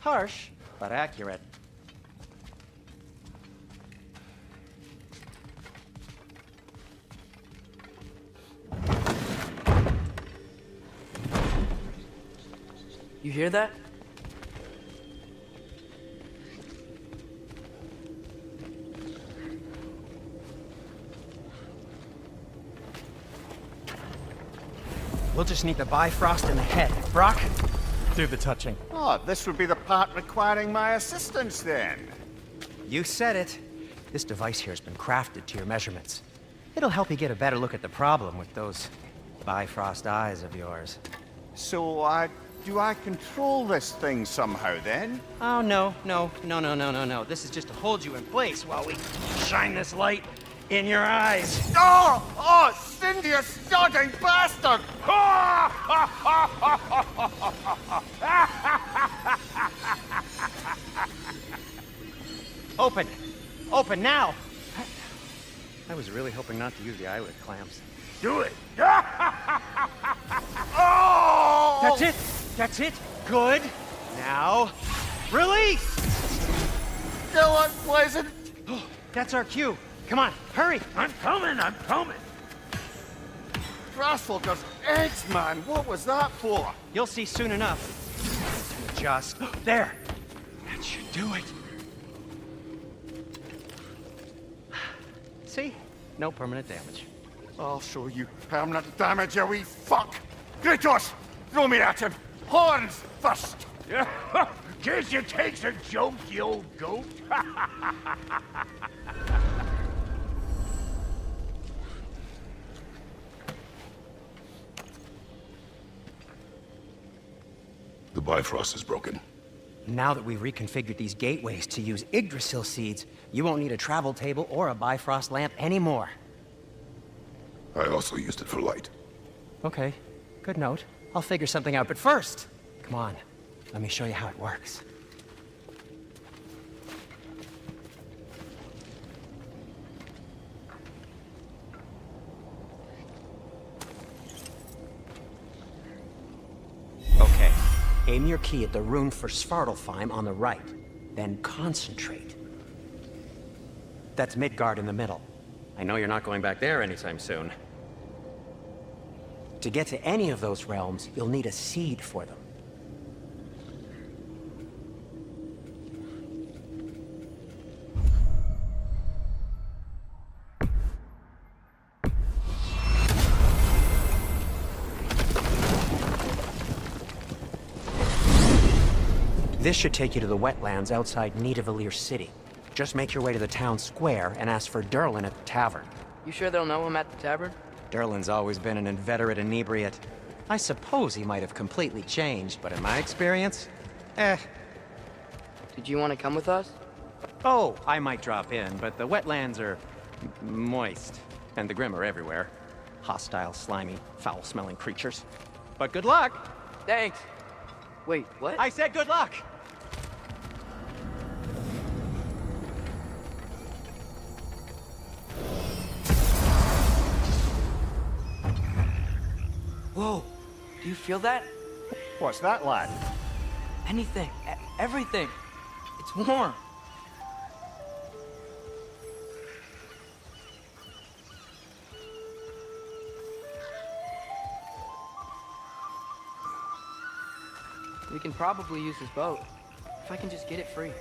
Harsh, but accurate. You hear that? We'll just need the Bifrost in the head. Brock, do the touching. Oh, this would be the part requiring my assistance then. You said it. This device here has been crafted to your measurements. It'll help you get a better look at the problem with those Bifrost eyes of yours. So, do I control this thing somehow then? Oh, no. This is just to hold you in place while we shine this light in your eyes. Oh! Oh, Cindy, you sodding bastard! Open! Open now! I was really hoping not to use the eyelid clamps. Do it! Oh! That's it! That's it! Good! Now, release! Still unpleasant. That's our cue. Come on, hurry! I'm coming! Grassfolker's eggs, man. What was that for? You'll see soon enough. Just there. That should do it. See? No permanent damage. I'll show you permanent damage, you wee fuck! Kratos! Throw me at him! Horns first! Guess you takes a joke, you old goat. The Bifrost is broken. Now that we've reconfigured these gateways to use Yggdrasil seeds, you won't need a travel table or a Bifrost lamp anymore. I also used it for light. Okay, good note. I'll figure something out, but first, come on, let me show you how it works. Okay, aim your key at the rune for Svartalfheim on the right, then concentrate. That's Midgard in the middle. I know you're not going back there anytime soon. To get to any of those realms, you'll need a seed for them. This should take you to the wetlands outside Nidavellir City. Just make your way to the town square and ask for Durlin at the tavern. You sure they'll know him at the tavern? Durlin's always been an inveterate inebriate. I suppose he might have completely changed, but in my experience, Did you want to come with us? Oh, I might drop in, but the wetlands are moist, and the Grim are everywhere. Hostile, slimy, foul-smelling creatures. But good luck! Thanks. Wait, what? I said good luck! Whoa, do you feel that? What's that, lad? Anything, everything. It's warm. We can probably use this boat, if I can just get it free.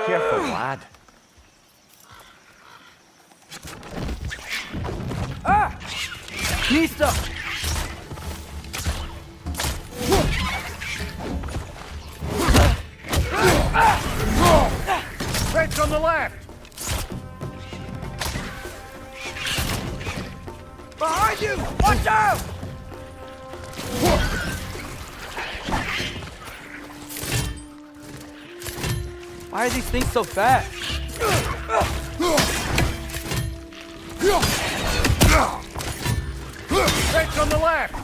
Careful, lad. Ah! Knee stuff! Red's on the left! Behind you! Watch out! Why are these things so fast? Red's on the left!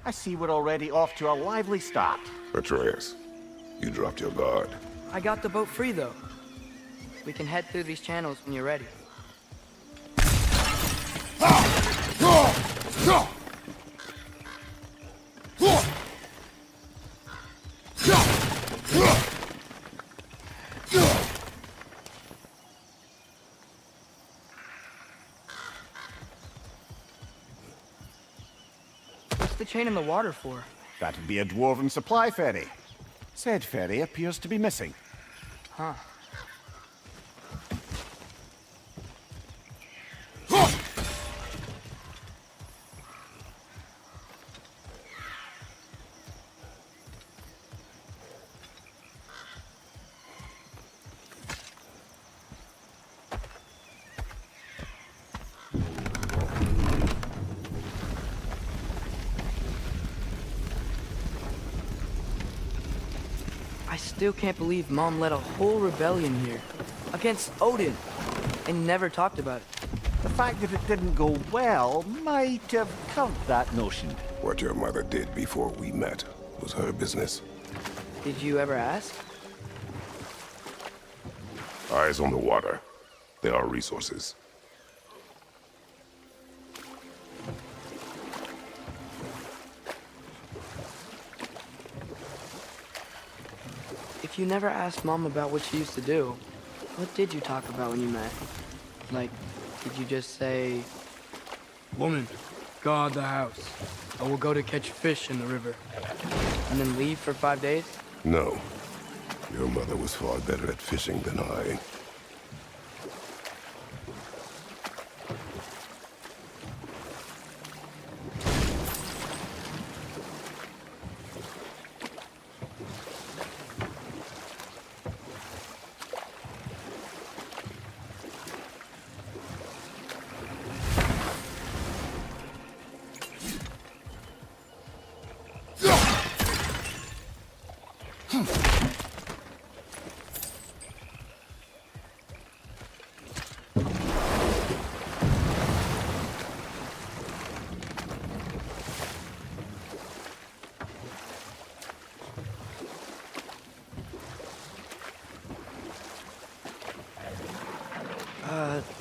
I see we're already off to a lively start. Atreus, you dropped your guard. I got the boat free, though. We can head through these channels when you're ready. What's the chain in the water for? That'd be a dwarven supply ferry. Said ferry appears to be missing. Huh. I still can't believe Mom led a whole rebellion here against Odin and never talked about it. The fact that it didn't go well might have curbed that notion. What your mother did before we met was her business. Did you ever ask? Eyes on the water. There are resources. If you never asked Mom about what she used to do, what did you talk about when you met? Like, did you just say, "Woman, guard the house. I will go to catch fish in the river," and then leave for 5 days? No. Your mother was far better at fishing than I.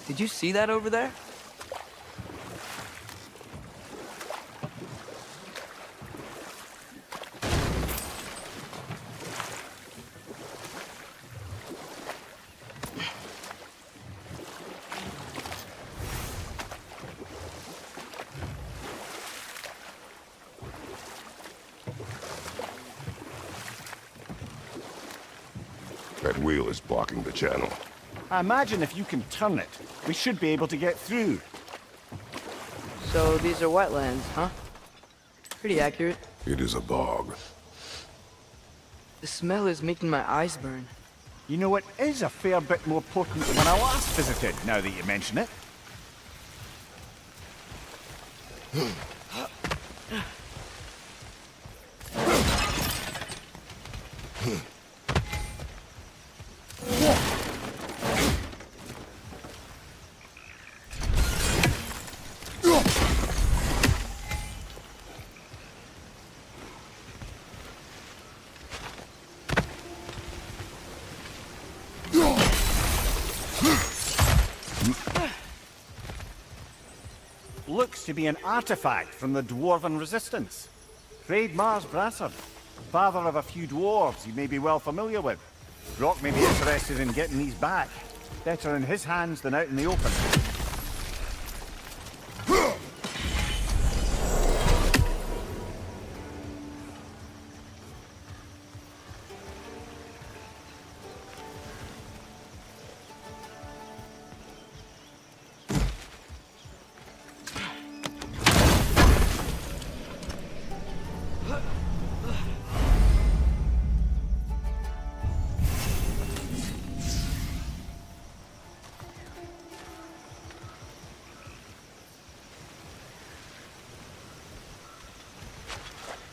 Did you see that over there? That wheel is blocking the channel. I imagine if you can turn it, we should be able to get through. So these are wetlands, huh? Pretty accurate. It is a bog. The smell is making my eyes burn. You know, it is a fair bit more potent than when I last visited, now that you mention it. Looks to be an artifact from the Dwarven Resistance. Trade Mars Brassard, father of a few dwarves you may be well familiar with. Brock may be interested in getting these back. Better in his hands than out in the open.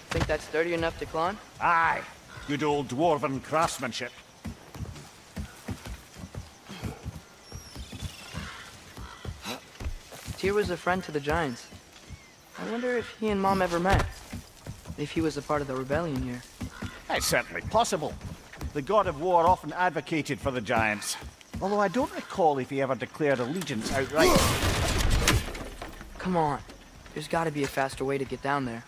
Think that's sturdy enough to climb? Aye, good old Dwarven craftsmanship. Tyr was a friend to the Giants. I wonder if he and Mom ever met. if he was a part of the rebellion here. It's certainly possible. The God of War often advocated for the giants. Although I don't recall if he ever declared allegiance outright. Come on. There's got to be a faster way to get down there.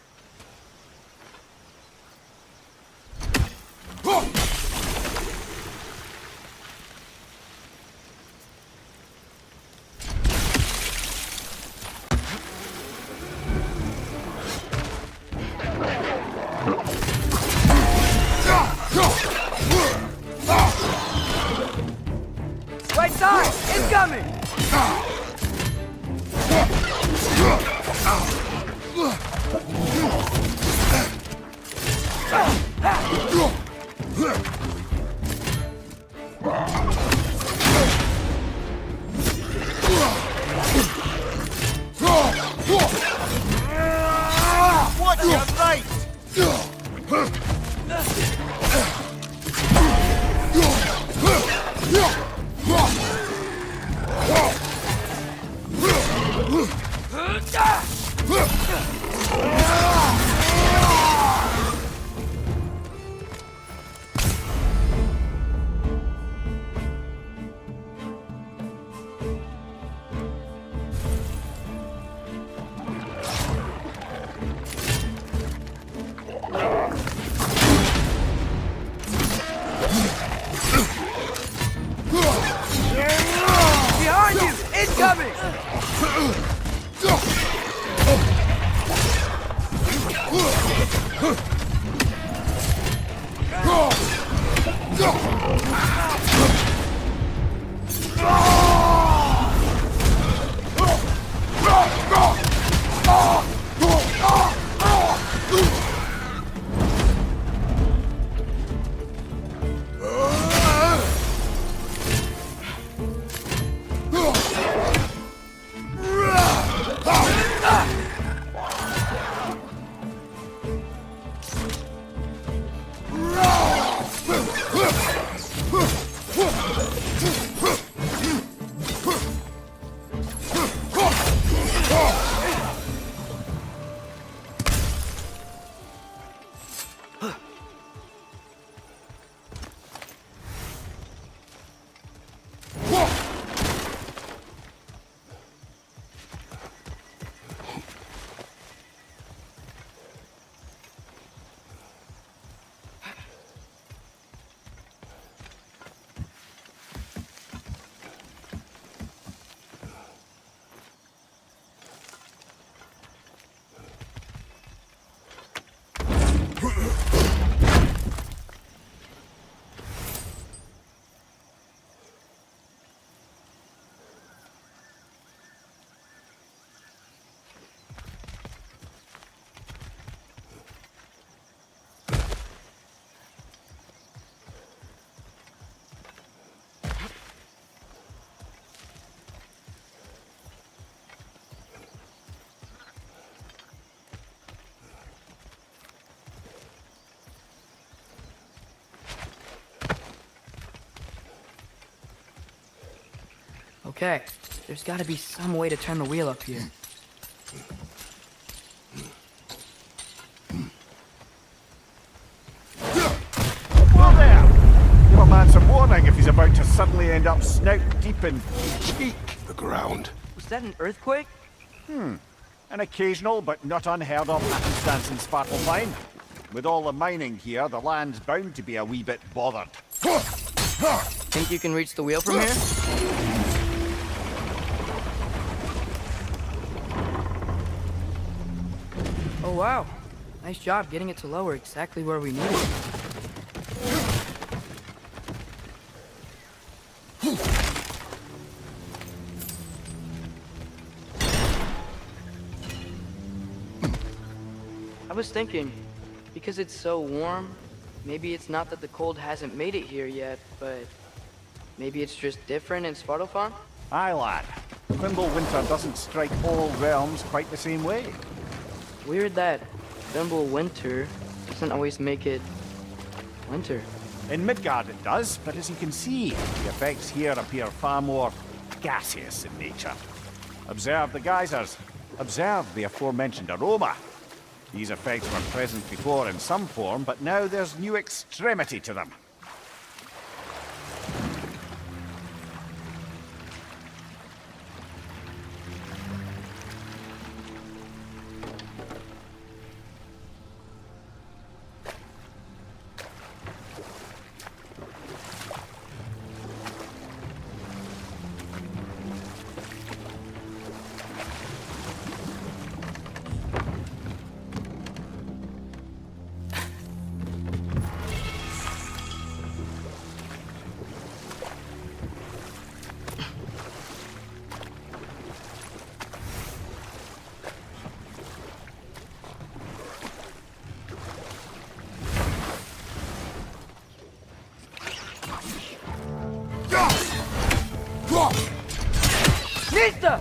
Right side! Incoming! What your right? Behind you! Incoming! Okay, there's got to be some way to turn the wheel up here. Whoa there! Give a man some warning if he's about to suddenly end up snout deep in cheek. The ground. Was that an earthquake? An occasional but not unheard of happenstance in Svartalfheim. With all the mining here, the land's bound to be a wee bit bothered. Think you can reach the wheel from here? Oh wow, nice job getting it to lower exactly where we need it. I was thinking, because it's so warm, maybe it's not that the cold hasn't made it here yet, but maybe it's just different in Svartalfheim? Aye, lad. Fimbulwinter doesn't strike all realms quite the same way. Weird that Fimbulwinter doesn't always make it winter. In Midgard it does, but as you can see, the effects here appear far more gaseous in nature. Observe the geysers. Observe the aforementioned aroma. These effects were present before in some form, but now there's new extremity to them. Nista!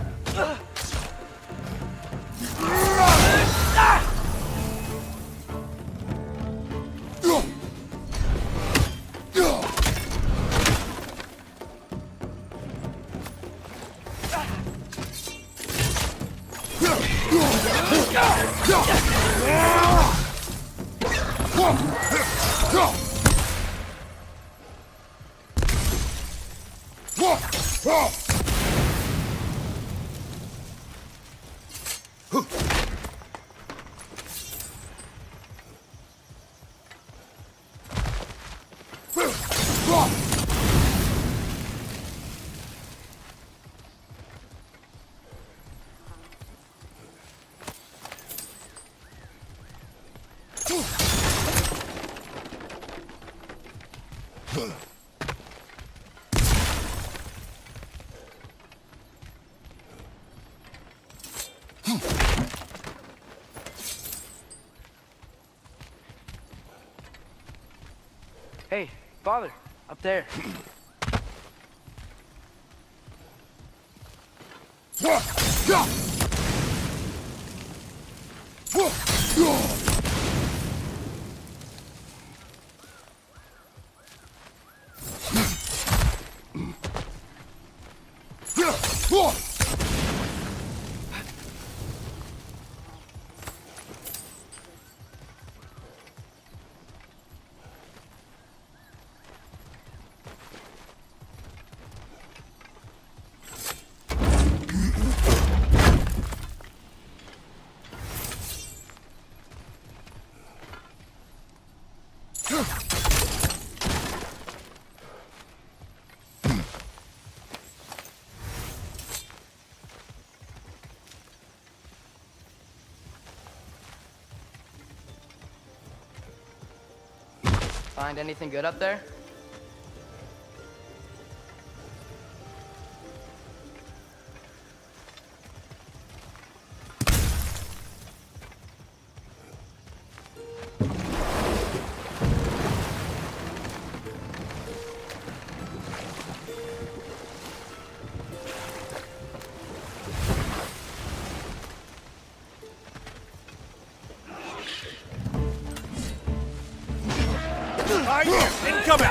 Hey, father, up there. Find anything good up there? Incoming!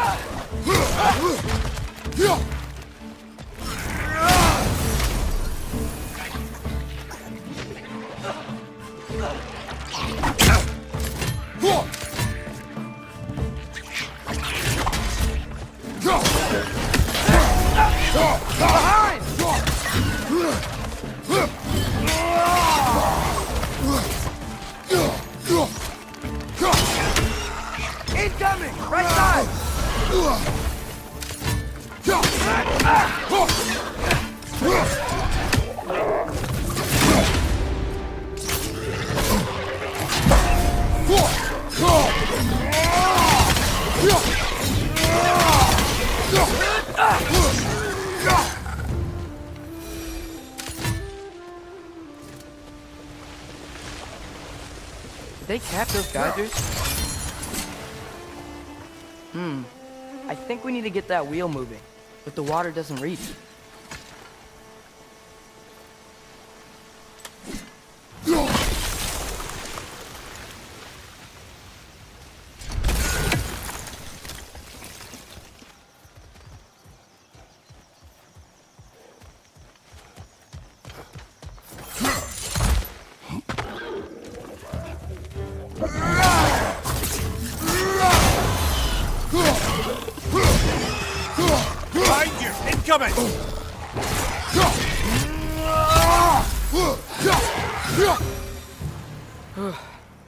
Incoming! Right side! Did they cap those geysers? I think we need to get that wheel moving, but the water doesn't reach. incoming!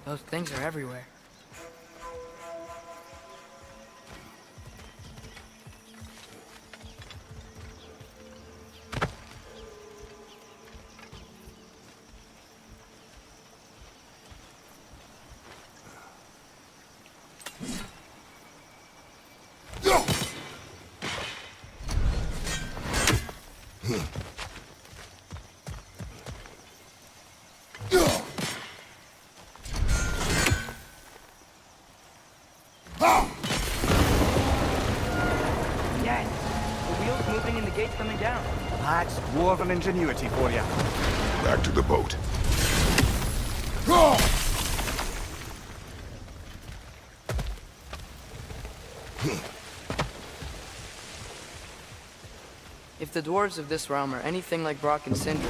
Those things are everywhere. Dad, the wheel's moving and the gate's coming down. That's dwarven ingenuity for you. Back to the boat. If the dwarves of this realm are anything like Brock and Sindri,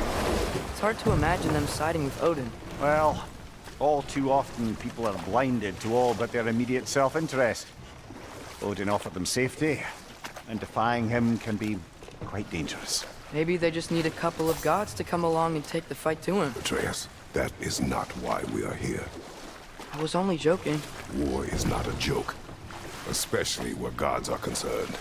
it's hard to imagine them siding with Odin. Well, all too often people are blinded to all but their immediate self-interest. Odin offered them safety, and defying him can be quite dangerous. Maybe they just need a couple of gods to come along and take the fight to him. Atreus, that is not why we are here. I was only joking. War is not a joke, especially where gods are concerned.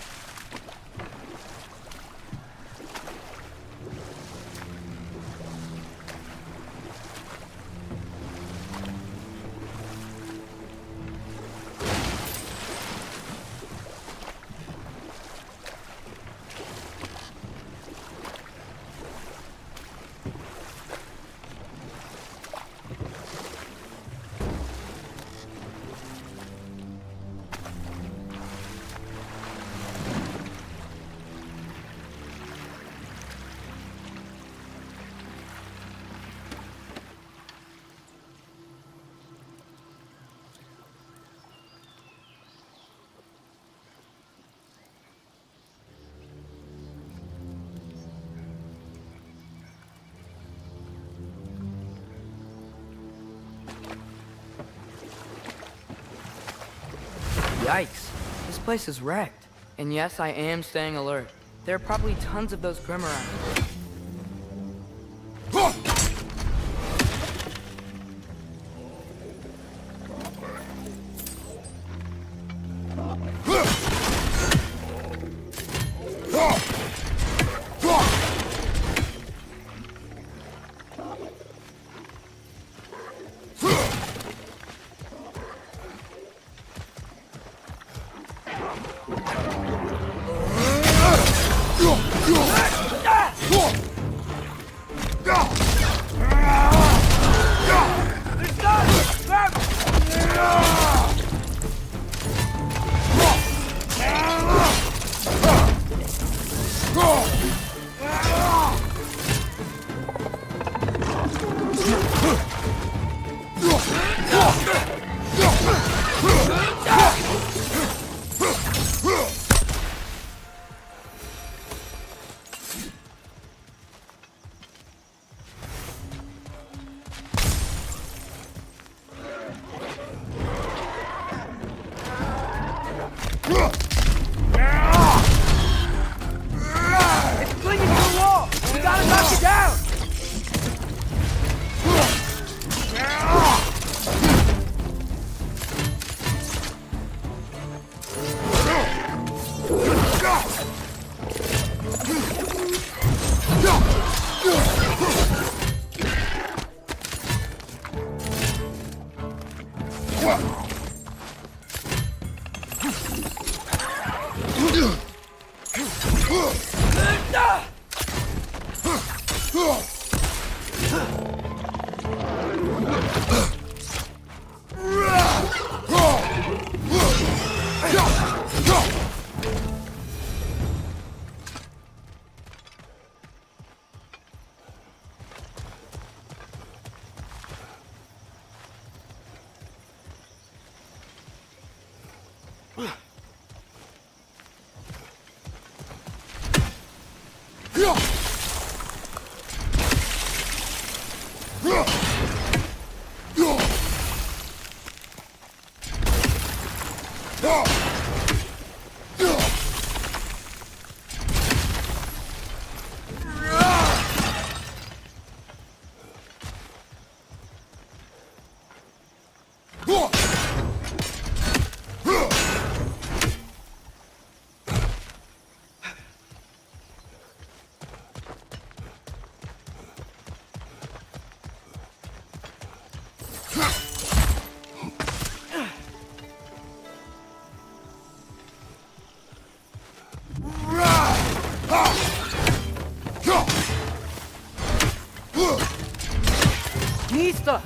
Yikes. This place is wrecked. And yes, I am staying alert. There are probably tons of those Grim around. Nista!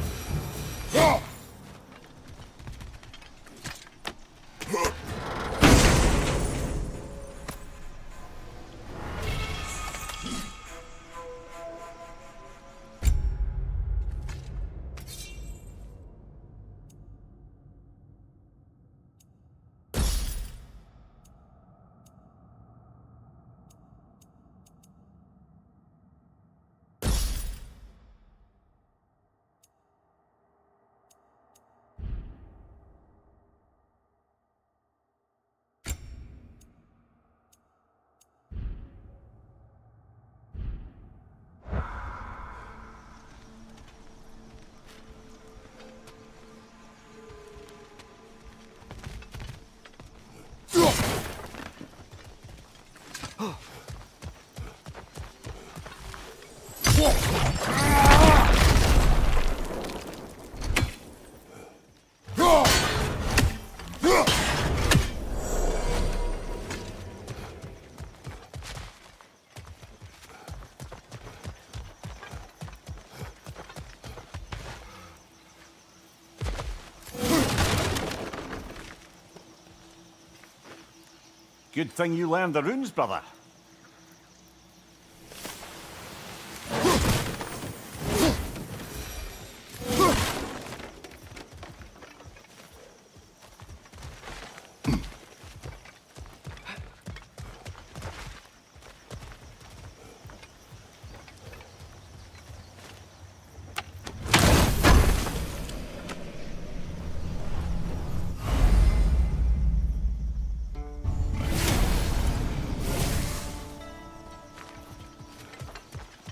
Good thing you learned the runes, brother.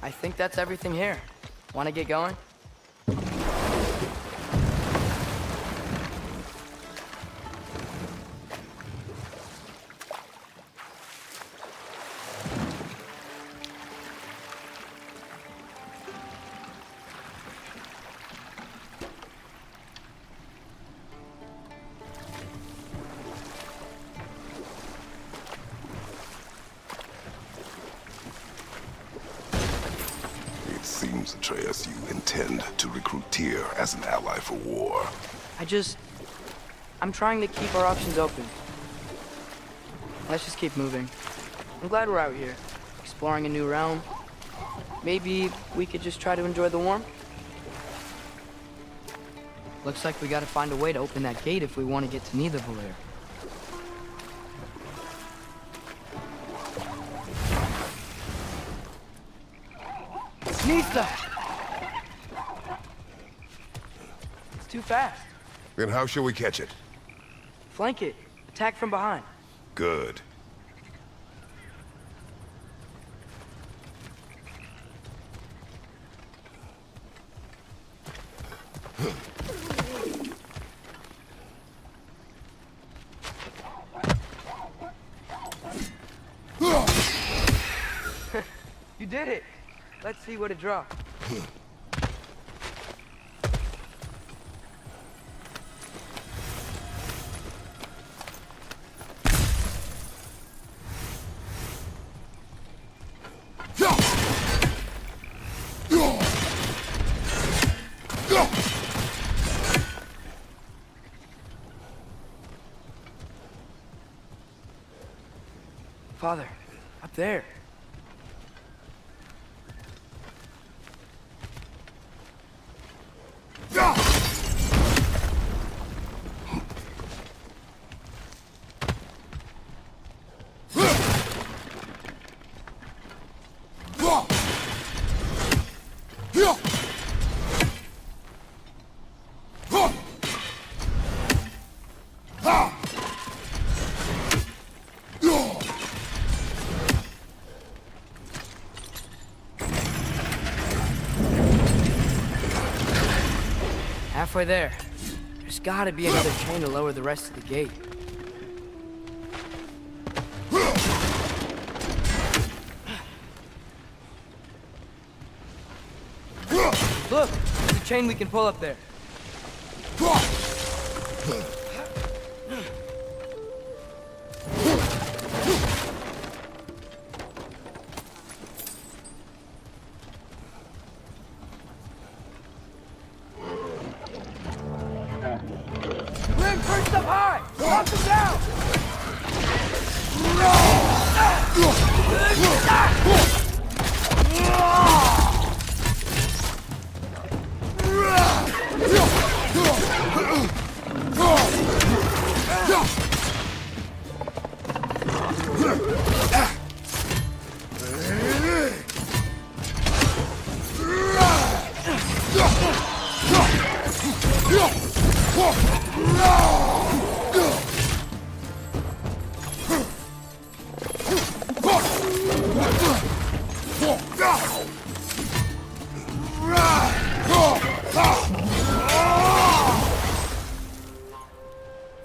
I think that's everything here. Want to get going? Seems, Atreus, you intend to recruit Tyr as an ally for war. I'm trying to keep our options open. Let's just keep moving. I'm glad we're out here, exploring a new realm. Maybe we could just try to enjoy the warmth? Looks like we gotta find a way to open that gate if we want to get to Nidavellir. Nista! It's too fast. Then how shall we catch it? Flank it. Attack from behind. Good. You did it! Let's see what it dropped. Father, up there. Halfway there. There's gotta be another chain to lower the rest of the gate. Look! There's a chain we can pull up there. Getting perched up high! Knock them down!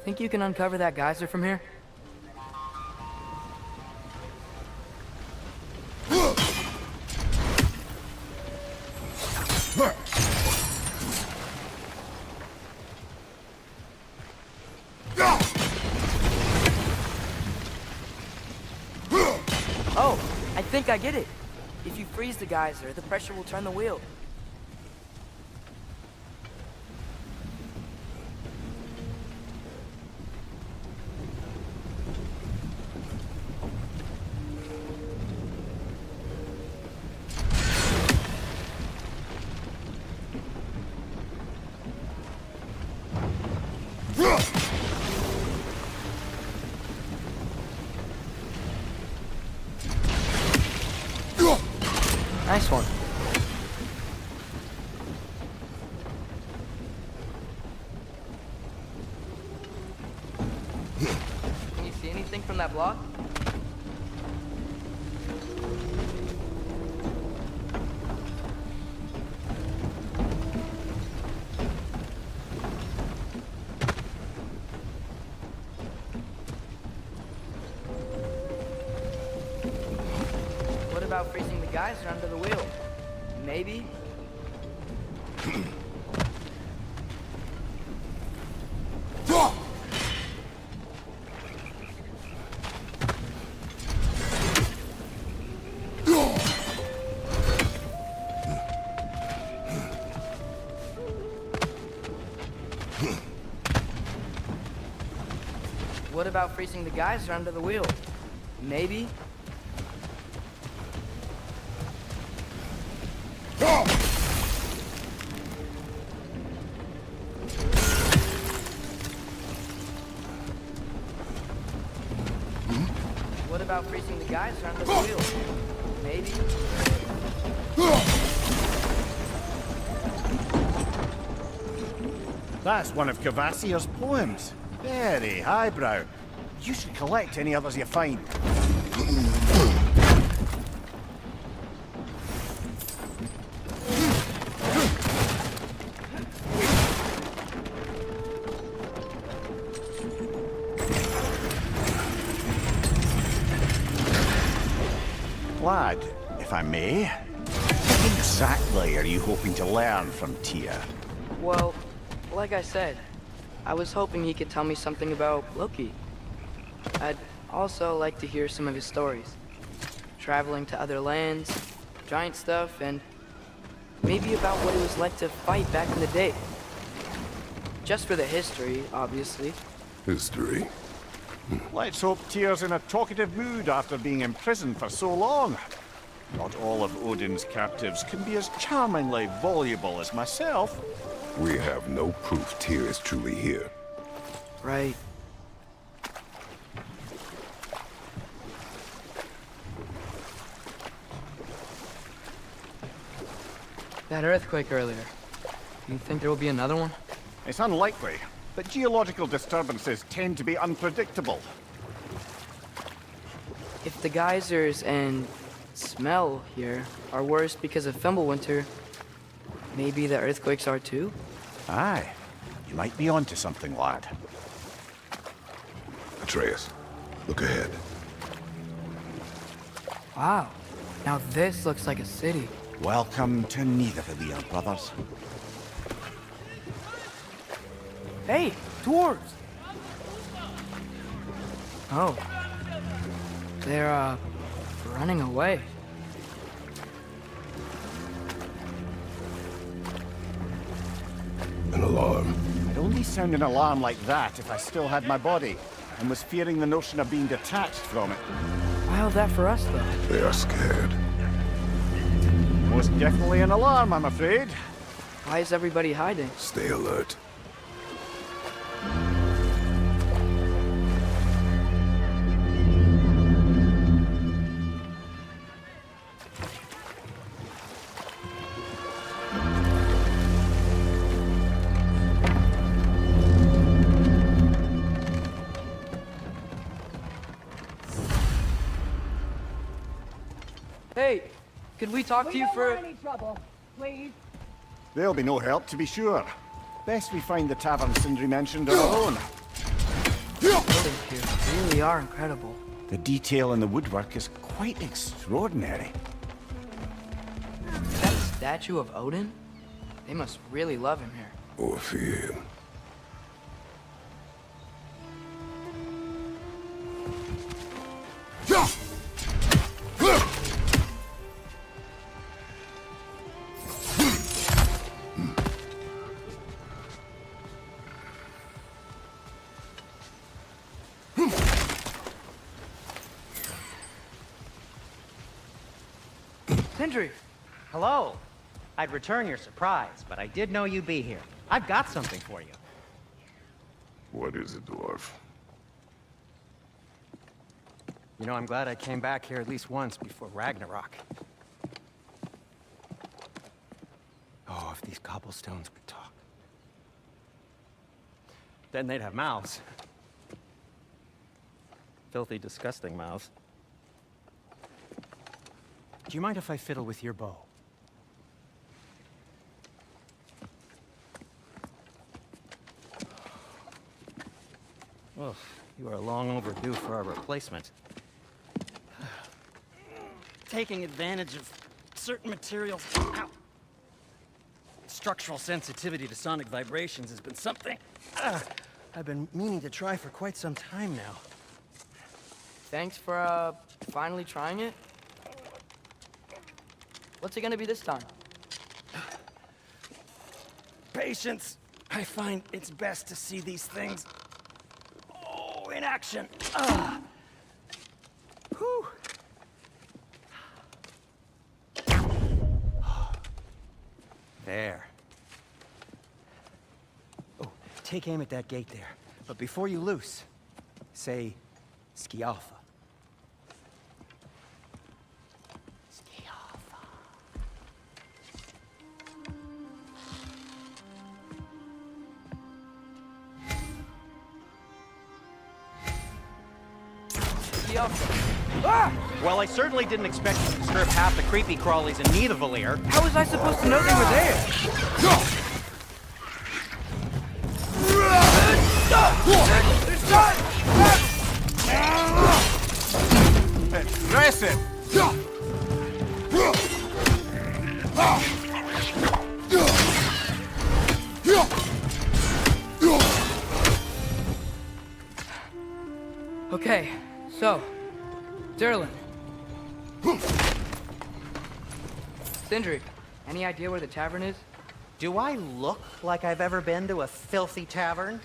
Think you can uncover that geyser from here? Oh, I think I get it. If you freeze the geyser, the pressure will turn the wheel. Nice one. Can you see anything from that block? What about freezing the geyser under the wheel? Maybe? What about freezing the geyser under the wheel? Maybe? What about freezing the geyser under the wheel? Maybe? That's one of Kvasir's poems. Very highbrow. You should collect any others you find. Lad, if I may, what exactly are you hoping to learn from Tyr? Well, like I said, I was hoping he could tell me something about Loki. I'd also like to hear some of his stories. Traveling to other lands, giant stuff, and maybe about what it was like to fight back in the day. Just for the history, obviously. History. Let's hope Tyr's in a talkative mood after being imprisoned for so long. Not all of Odin's captives can be as charmingly voluble as myself. We have no proof Tyr is truly here. Right. That earthquake earlier. Do you think there will be another one? It's unlikely, but geological disturbances tend to be unpredictable. If the geysers and smell here are worse because of Fimbulwinter, maybe the earthquakes are too? Aye, you might be onto something, lad. Atreus, look ahead. Wow. Now this looks like a city. Welcome to Neither brothers. Hey, dwarves! Oh. They're, running away. An alarm. I only sound an alarm like that if I still had my body, and was fearing the notion of being detached from it. Wild that for us, though. They are scared. Most definitely an alarm, I'm afraid. Why is everybody hiding? Stay alert. Hey, could we talk to you for... any trouble, please. There'll be no help, to be sure. Best we find the tavern Sindri mentioned on our own. buildings here really are incredible. The detail in the woodwork is quite extraordinary. Is that a statue of Odin? They must really love him here. Or fear him. Sindri! Hello. I'd return your surprise, but I did know you'd be here. I've got something for you. What is it, dwarf? You know, I'm glad I came back here at least once before Ragnarok. Oh, if these cobblestones could talk. Then they'd have mouths. Filthy, disgusting mouths. Do you mind if I fiddle with your bow? Well, you are long overdue for a replacement. Taking advantage of certain materials. Ow. Structural sensitivity to sonic vibrations has been something I've been meaning to try for quite some time now. Thanks for, finally trying it. What's it gonna be this time? Patience. I find it's best to see these things, in action. Whew. There. Oh, take aim at that gate there. But before you loose, say, Skialfa. Well, I certainly didn't expect you to disturb half the creepy crawlies in Nidavellir. How was I supposed to know they were there? Impressive! Okay, so, Durlin. Sindri, any idea where the tavern is? Do I look like I've ever been to a filthy tavern?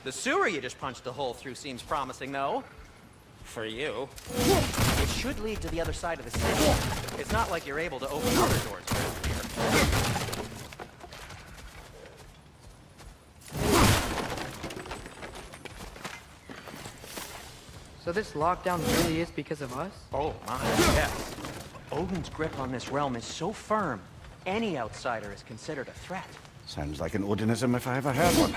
The sewer you just punched a hole through seems promising, though. For you. It should lead to the other side of the city. It's not like you're able to open other doors around here. So this lockdown really is because of us? Oh my, yes. Odin's grip on this realm is so firm, any outsider is considered a threat. Sounds like an Odinism if I ever heard one.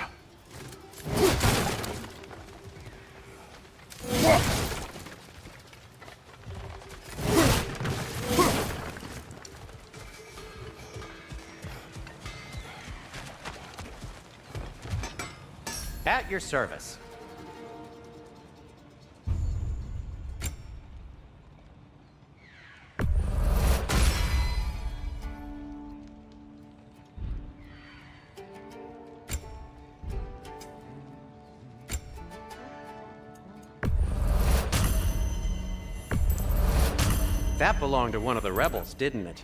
At your service. That belonged to one of the rebels, didn't it?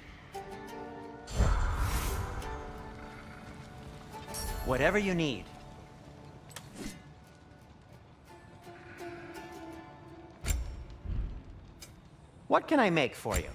Whatever you need, What can I make for you?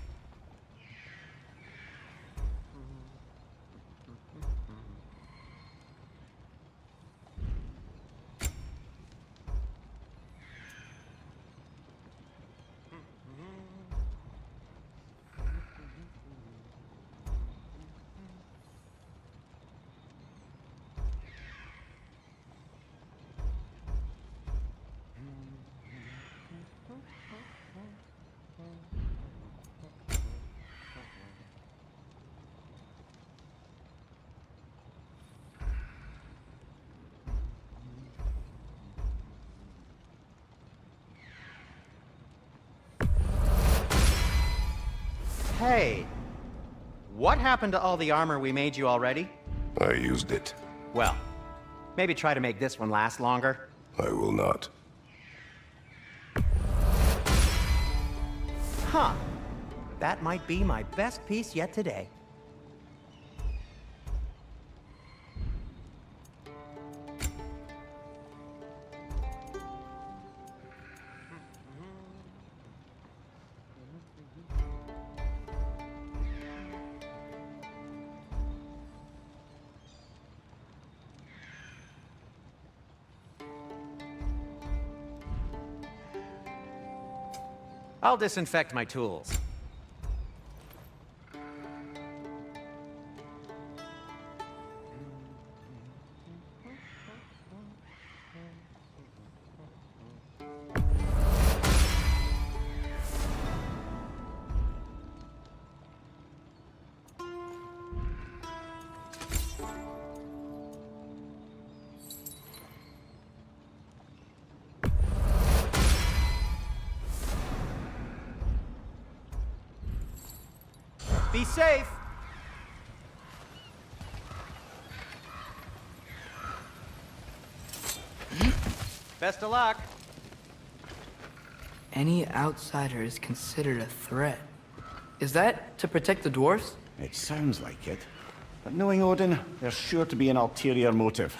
Hey, what happened to all the armor we made you already? I used it. Well, maybe try to make this one last longer. I will not. Huh. That might be my best piece yet today. I'll disinfect my tools. Be safe! Best of luck! Any outsider is considered a threat. Is that to protect the dwarves? It sounds like it. But knowing Odin, there's sure to be an ulterior motive.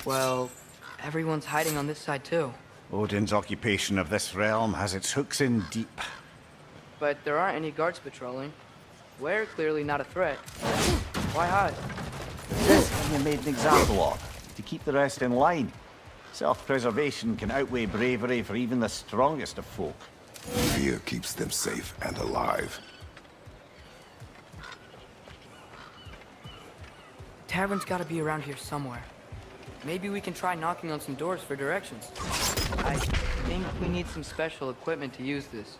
Well, everyone's hiding on this side too. Odin's occupation of this realm has its hooks in deep. But there aren't any guards patrolling. We're clearly not a threat. Why hide? This you made an example of, to keep the rest in line. Self-preservation can outweigh bravery for even the strongest of folk. Fear keeps them safe and alive. Tavern's gotta be around here somewhere. Maybe we can try knocking on some doors for directions. I think we need some special equipment to use this.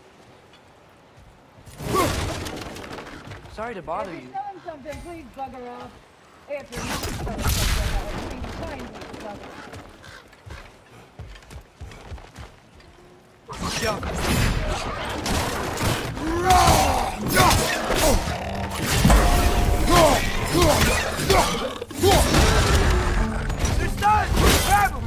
Sorry to bother you. If you're selling something, please bugger off. If you're not selling something, please kindly bugger off. They're stunned! Grab them!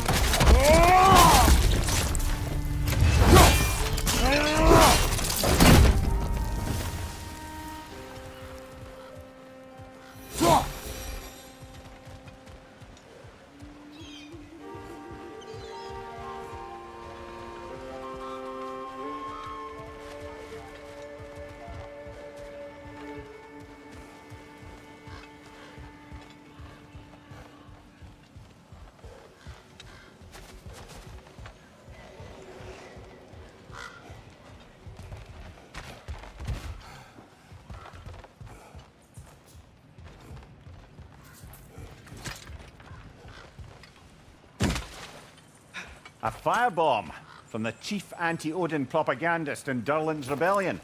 A firebomb from the chief anti-Odin propagandist in Durlin's rebellion.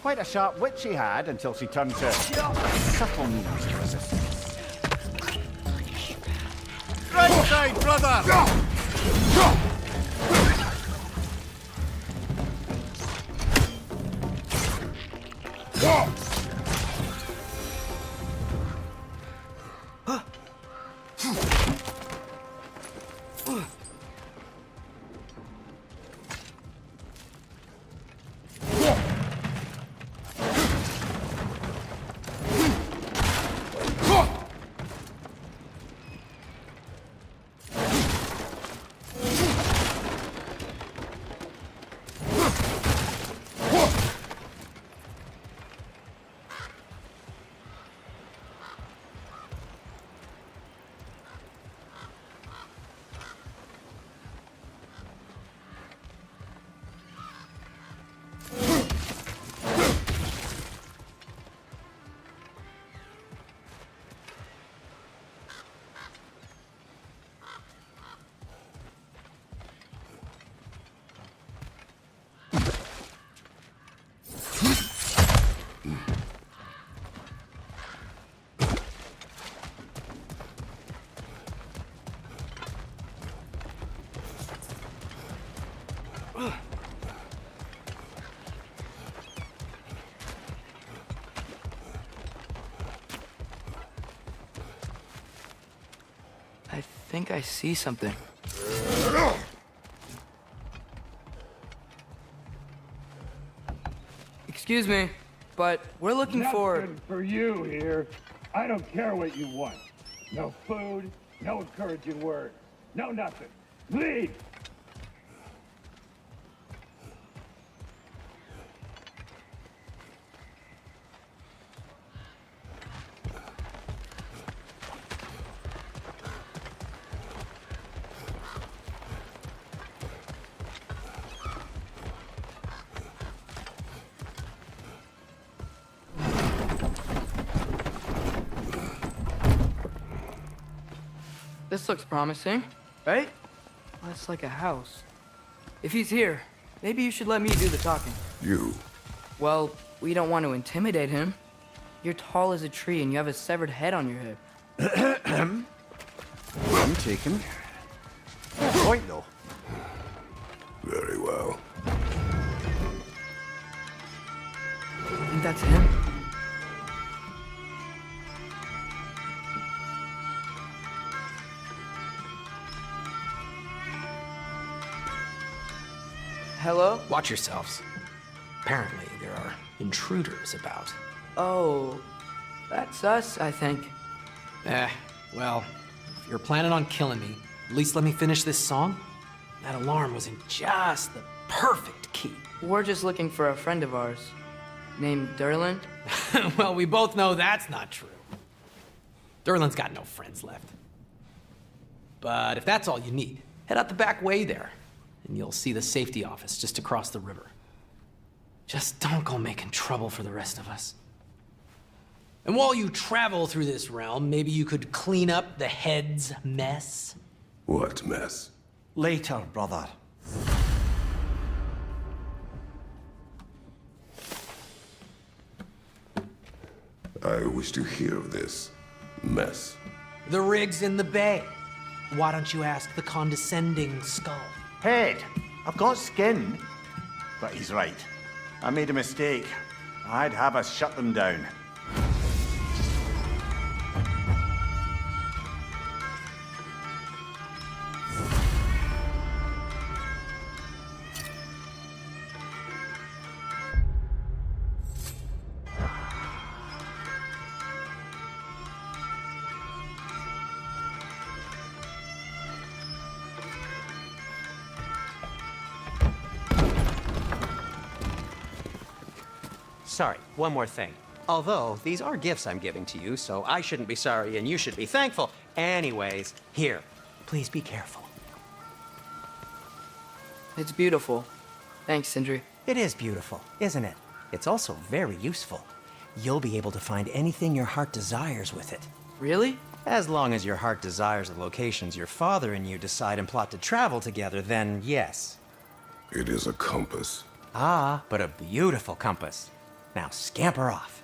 Quite a sharp wit she had until she turned to subtle means of resistance. Right side, brother! I think I see something. Excuse me, but we're looking for... Nothing for you here. I don't care what you want. No food, no encouraging words, no nothing. Leave! This looks promising, right? Well, it's like a house. If he's here, maybe you should let me do the talking. You. Well, we don't want to intimidate him. You're tall as a tree and you have a severed head on your head. I'm taken. Point though. Very well. I think that's him. Hello? Watch yourselves. Apparently, there are intruders about. Oh, that's us, I think. Well, if you're planning on killing me, at least let me finish this song. That alarm was in just the perfect key. We're just looking for a friend of ours named Derlin. Well, we both know that's not true. Derlin's got no friends left. But if that's all you need, head out the back way there, and you'll see the safety office just across the river. Just don't go making trouble for the rest of us. And while you travel through this realm, maybe you could clean up the head's mess? What mess? Later, brother. I wish to hear of this mess. The rig's in the bay. Why don't you ask the condescending skull? Head, I've got skin. But he's right. I made a mistake. I'd have us shut them down. Sorry, one more thing. Although, these are gifts I'm giving to you, so I shouldn't be sorry and you should be thankful. Anyways, here, please be careful. It's beautiful. Thanks, Sindri. It is beautiful, isn't it? It's also very useful. You'll be able to find anything your heart desires with it. Really? As long as your heart desires the locations your father and you decide and plot to travel together, then yes. It is a compass. Ah, but a beautiful compass. Now scamper off.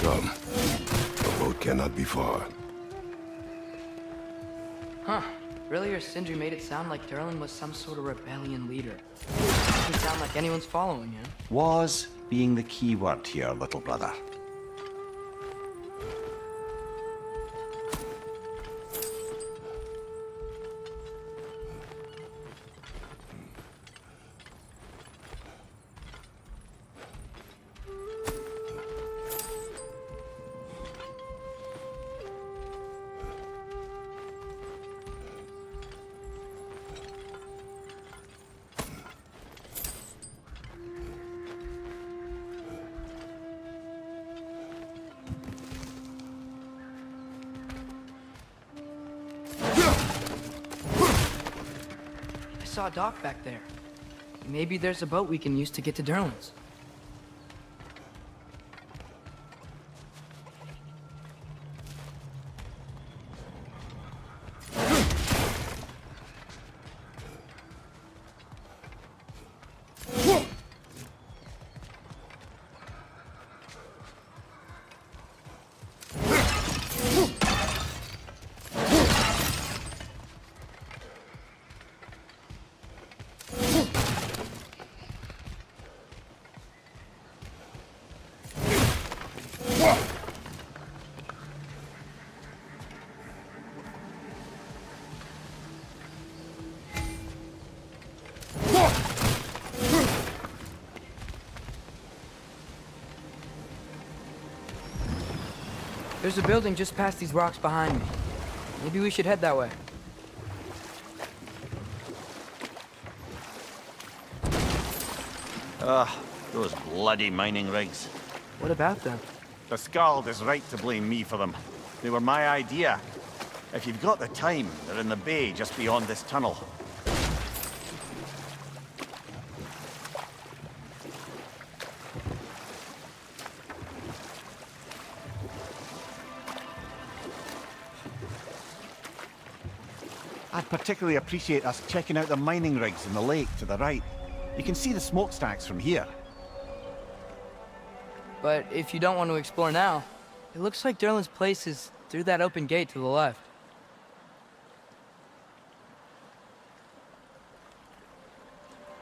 come. The boat cannot be far. Huh. Earlier, Sindri made it sound like Durlin was some sort of rebellion leader. Doesn't sound like anyone's following him. Was being the key word here, little brother. I saw a dock back there. Maybe there's a boat we can use to get to Durlin's. There's a building just past these rocks behind me. Maybe we should head that way. Those bloody mining rigs. What about them? The Skald is right to blame me for them. They were my idea. If you've got the time, they're in the bay just beyond this tunnel. I'd particularly appreciate us checking out the mining rigs in the lake to the right. You can see the smokestacks from here. But if you don't want to explore now, it looks like Durlin's place is through that open gate to the left.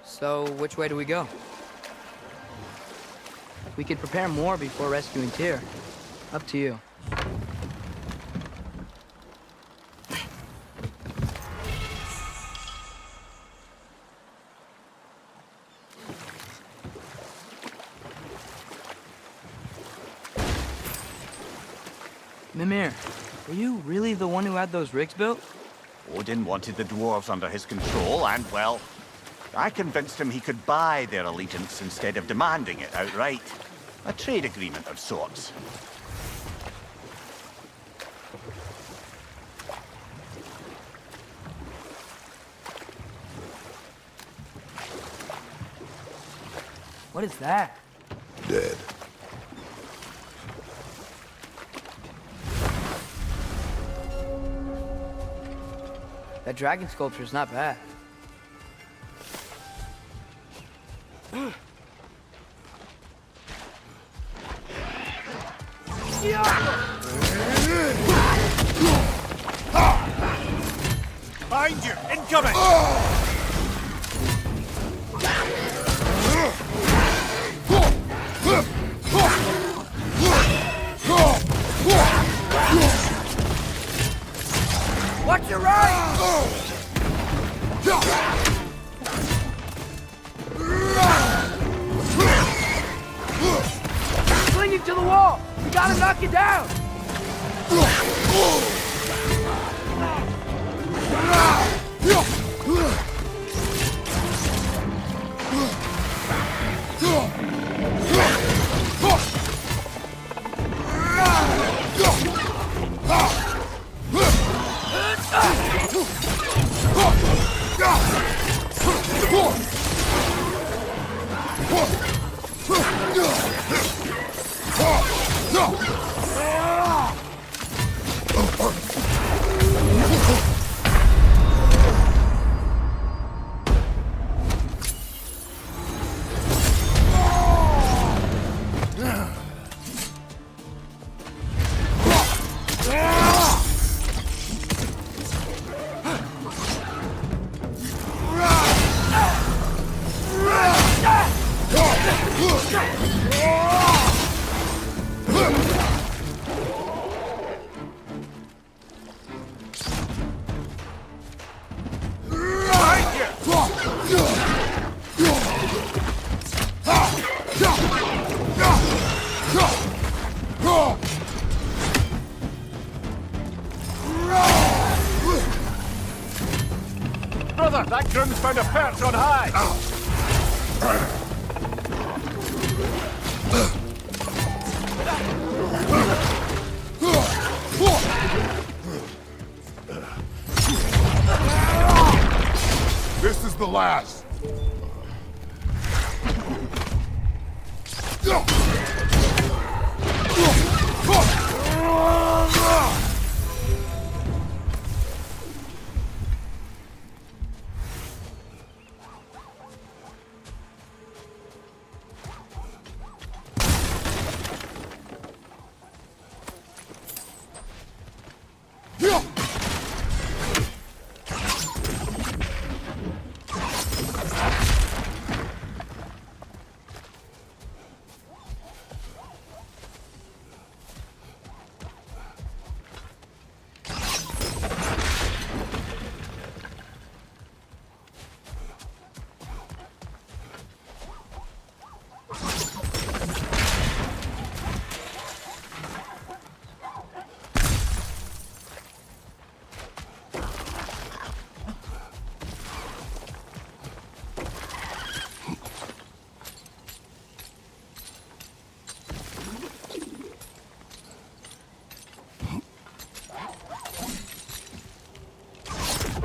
So, which way do we go? We could prepare more before rescuing Tyr. Up to you. Mimir, were you really the one who had those rigs built? Odin wanted the dwarves under his control, and, well, I convinced him he could buy their allegiance instead of demanding it outright. A trade agreement of sorts. What is that? Dead. That dragon sculpture is not bad. Behind you! Incoming! Watch your right! Clinging to the wall! We gotta knock it down! Brother, that groom's found a perch on high! This is the last.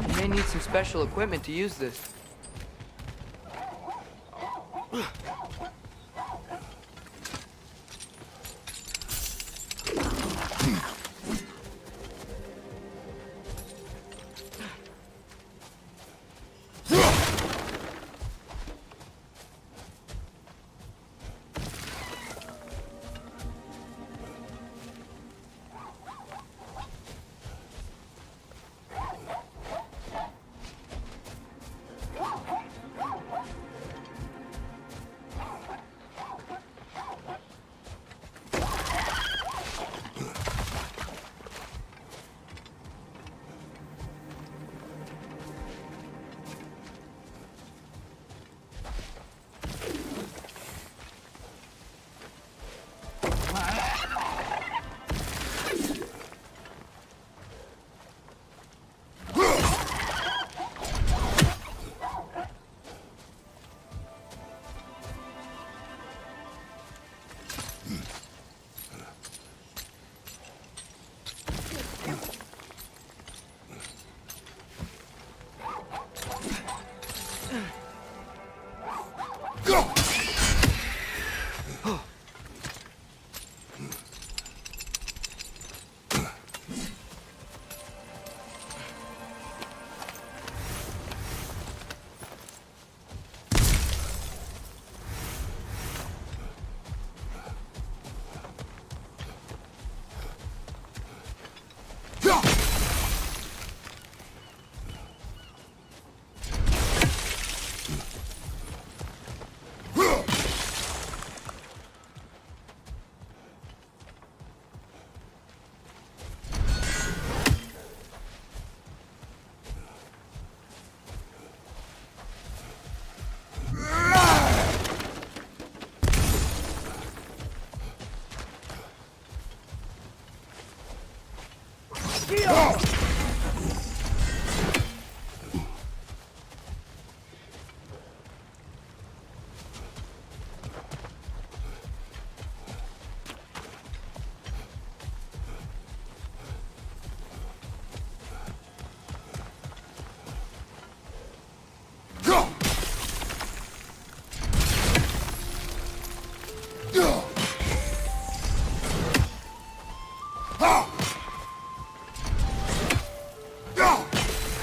You may need some special equipment to use this.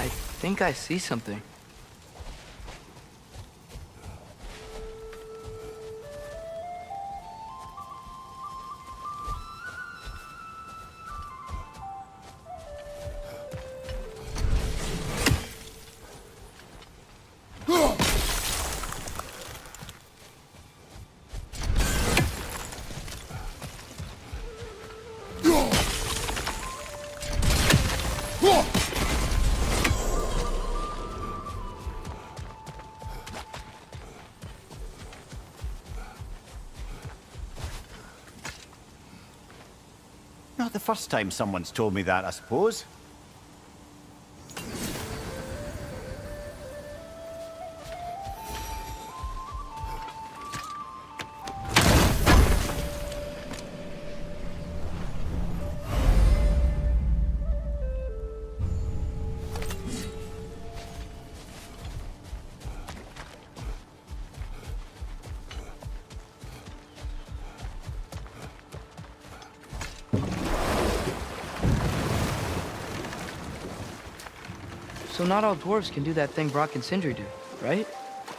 I think I see something. Not the first time someone's told me that, I suppose. So not all dwarves can do that thing Brock and Sindri do, right?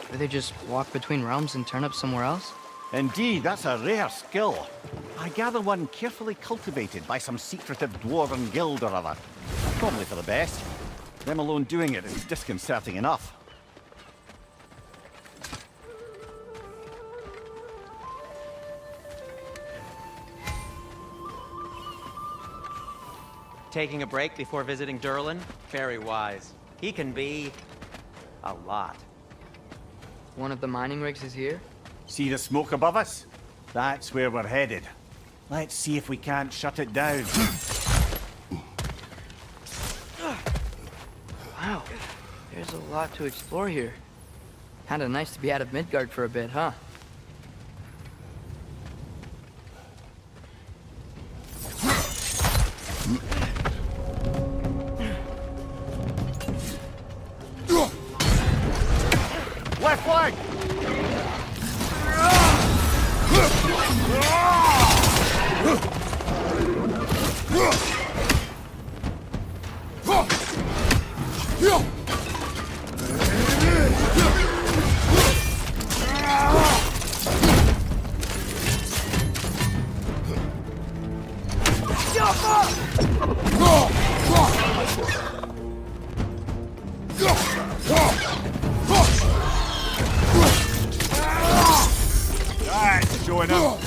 Where they just walk between realms and turn up somewhere else? Indeed, that's a rare skill. I gather one carefully cultivated by some secretive dwarven guild or other. Probably for the best. Them alone doing it is disconcerting enough. Taking a break before visiting Durlin? Very wise. He can be... a lot. One of the mining rigs is here? See the smoke above us? That's where we're headed. Let's see if we can't shut it down. Wow, there's a lot to explore here. Kinda nice to be out of Midgard for a bit, huh? Left flank! That's showing up.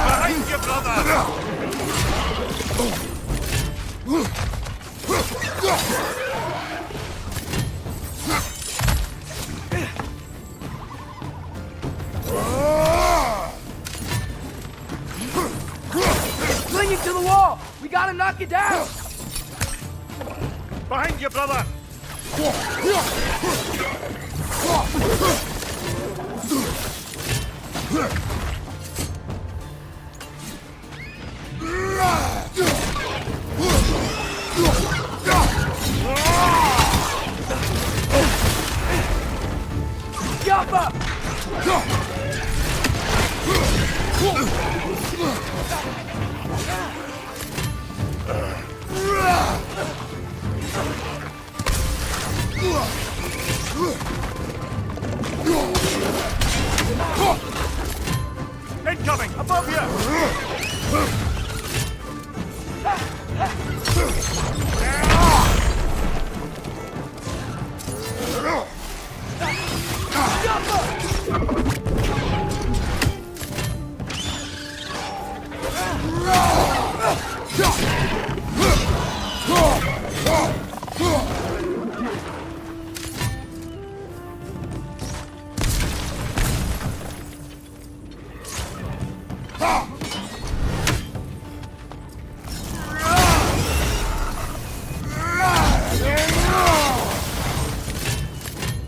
Behind you, brother! Clinging to the wall! We gotta knock it down! Behind you, brother! Incoming! Above you!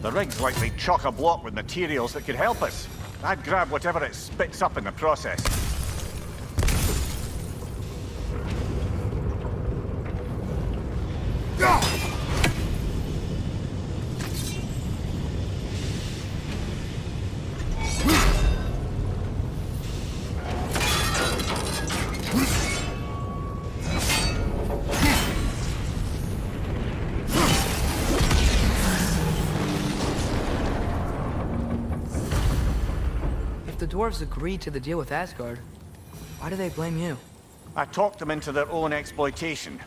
The rig's likely chock-a-block with materials that could help us. I'd grab whatever it spits up in the process. If the dwarves agreed to the deal with Asgard, why do they blame you? I talked them into their own exploitation.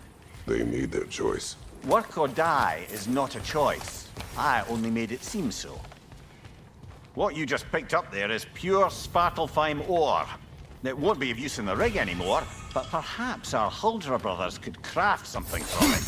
They made their choice. Work or die is not a choice. I only made it seem so. What you just picked up there is pure Svartalfheim ore. It won't be of use in the rig anymore, but perhaps our Huldra brothers could craft something from it.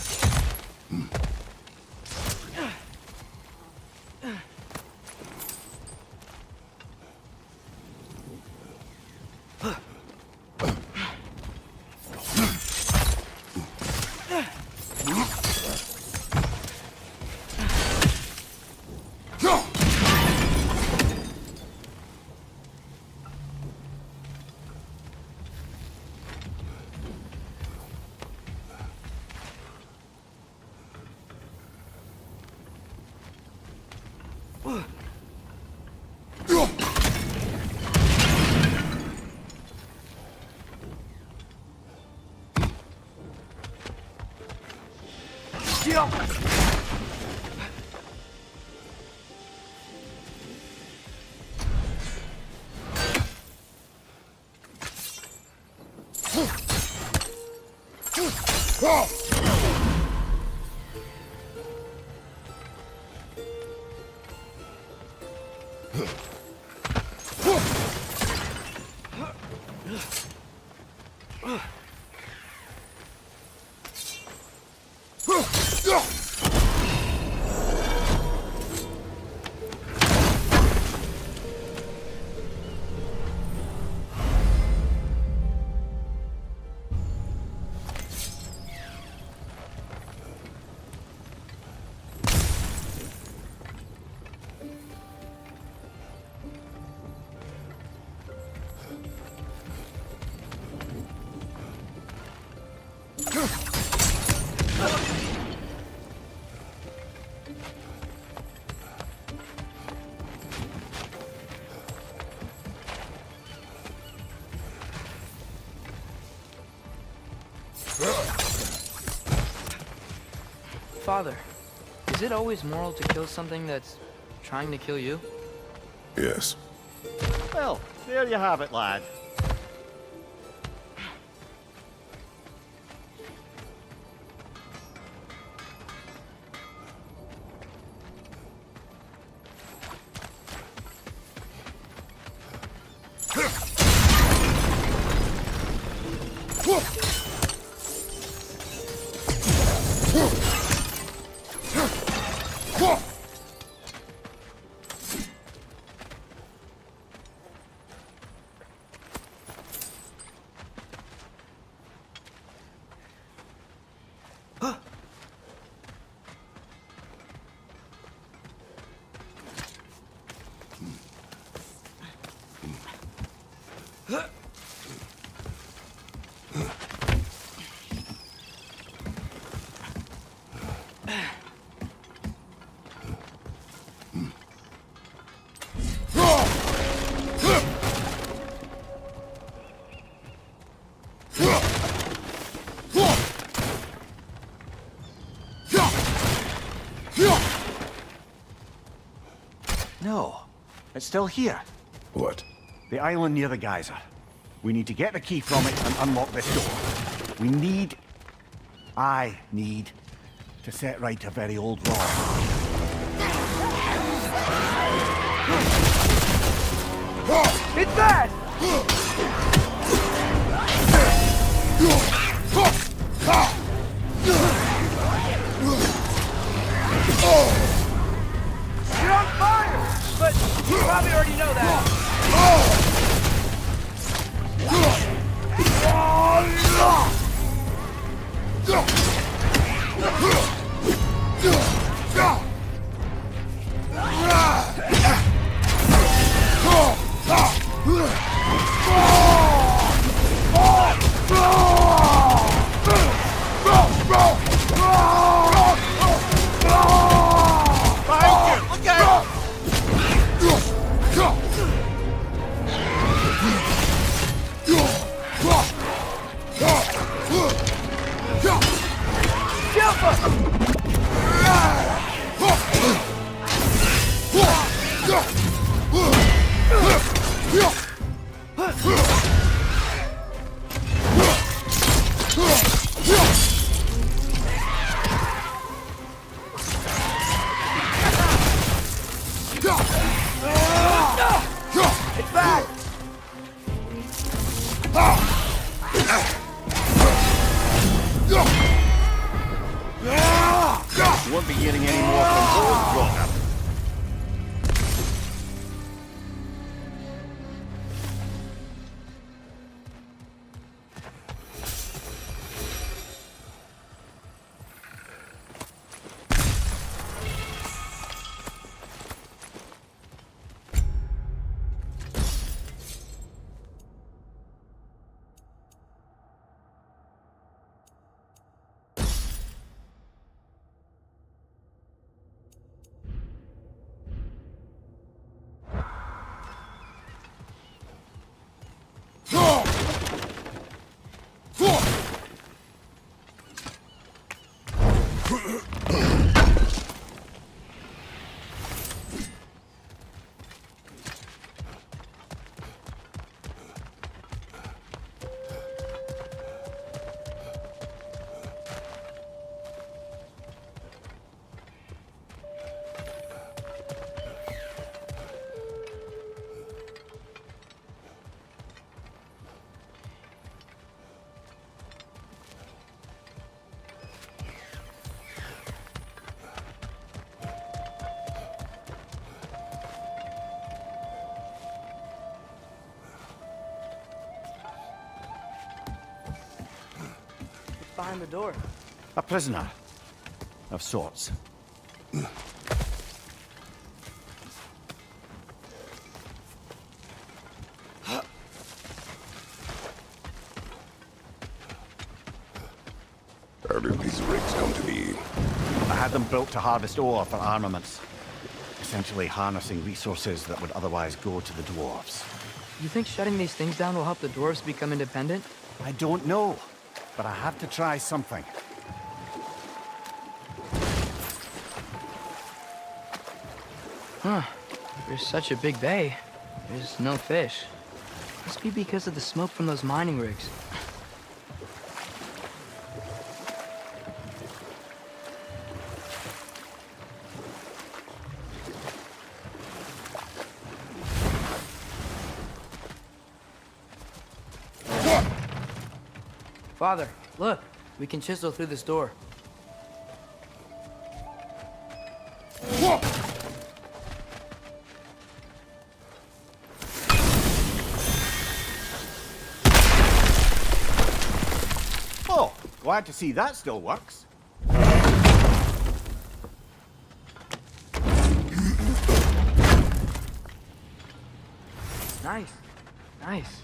Father, is it always moral to kill something that's trying to kill you? Yes. Well, there you have it, lad. No, it's still here. What? The island near the geyser. We need to get the key from it and unlock this door. I need to set right a very old wrong. It's bad! You're on fire! But you probably already know that. It's back! You won't be hearing any more from those grown-ups. behind the door? A prisoner. Of sorts. How did these rigs come to be? I had them built to harvest ore for armaments. Essentially harnessing resources that would otherwise go to the dwarves. You think shutting these things down will help the dwarves become independent? I don't know, but I have to try something. Huh. There's such a big bay. There's no fish. Must be because of the smoke from those mining rigs. Father, look. We can chisel through this door. Oh, glad to see that still works. Nice. Nice.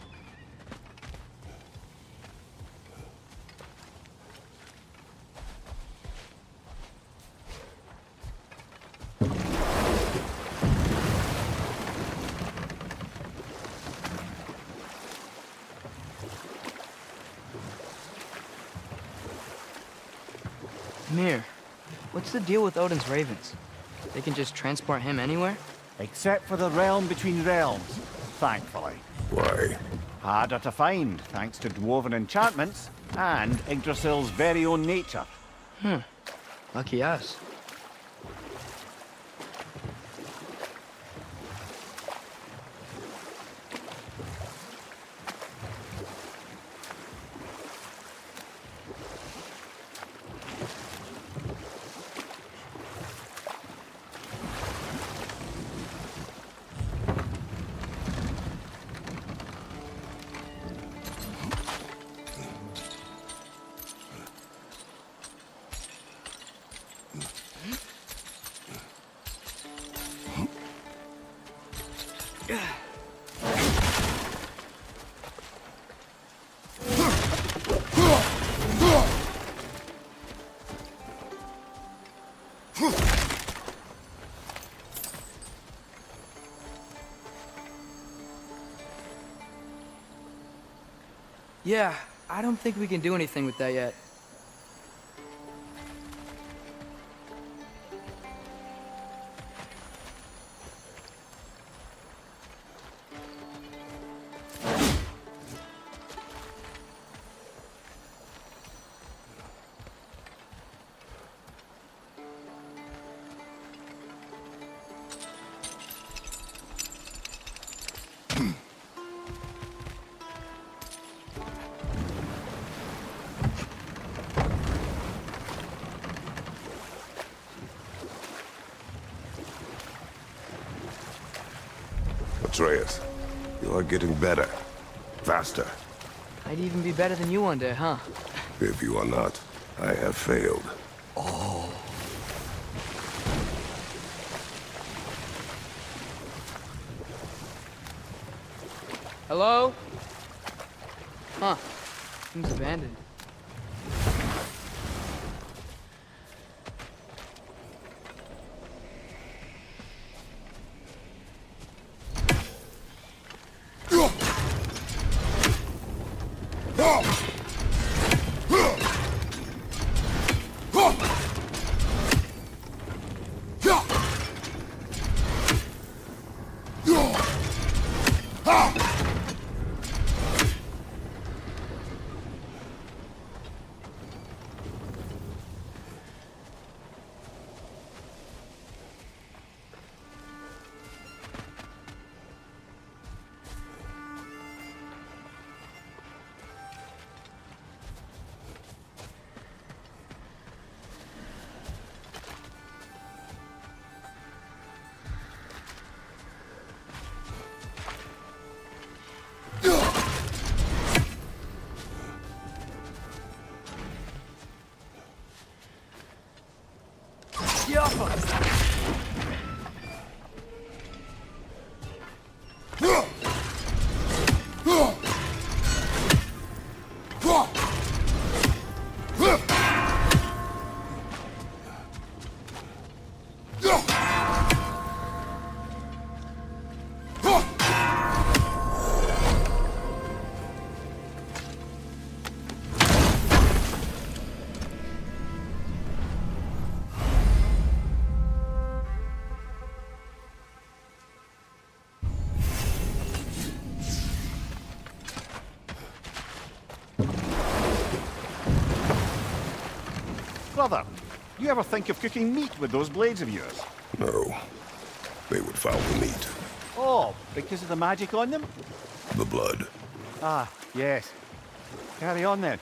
Mir, what's the deal with Odin's ravens? They can just transport him anywhere? Except for the realm between realms, thankfully. Why? Harder to find, thanks to dwarven enchantments and Yggdrasil's very own nature. Lucky us. Yeah, I don't think we can do anything with that yet. Atreus, you are getting better. Faster. I'd even be better than you one day, huh? If you are not, I have failed. Hello? Huh. Seems abandoned. brother. You ever think of cooking meat with those blades of yours? No. They would foul the meat. Oh, because of the magic on them? The blood. Ah, yes. Carry on then.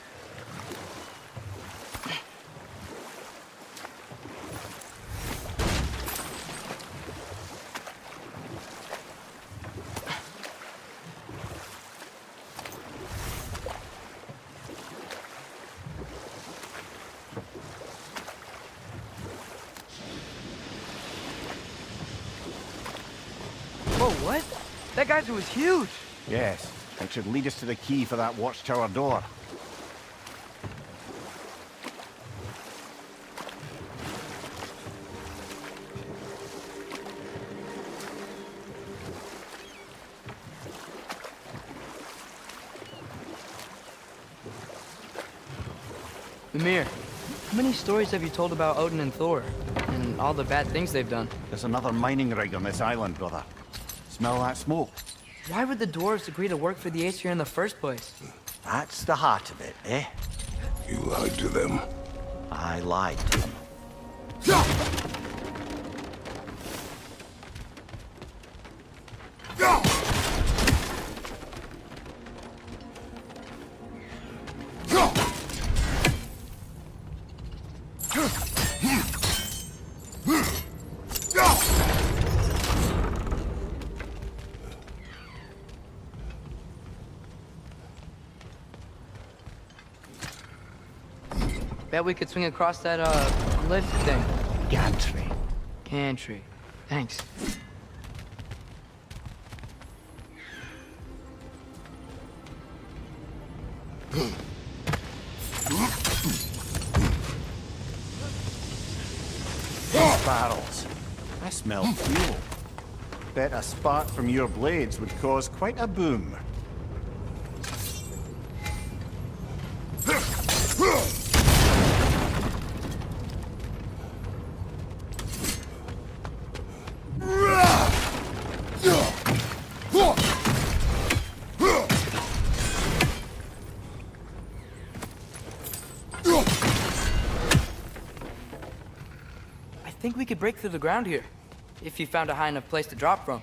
Whoa, what? That geyser was huge. Yes, it should lead us to the key for that watchtower door. Mimir, how many stories have you told about Odin and Thor? And all the bad things they've done? There's another mining rig on this island, brother. Smell that smoke? Why would the dwarves agree to work for the Aesir in the first place? That's the heart of it, eh? You lied to them. I lied to them. Bet we could swing across that, lift thing. Gantry. Gantry. Thanks. Barrels. I smell fuel. Bet a spark from your blades would cause quite a boom. I think we could break through the ground here, if you found a high enough place to drop from.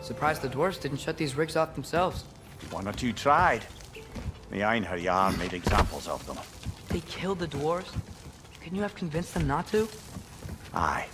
Surprised the dwarves didn't shut these rigs off themselves. One or two tried. The Einherjar made examples of them. They killed the dwarves? Couldn't you have convinced them not to? Aye.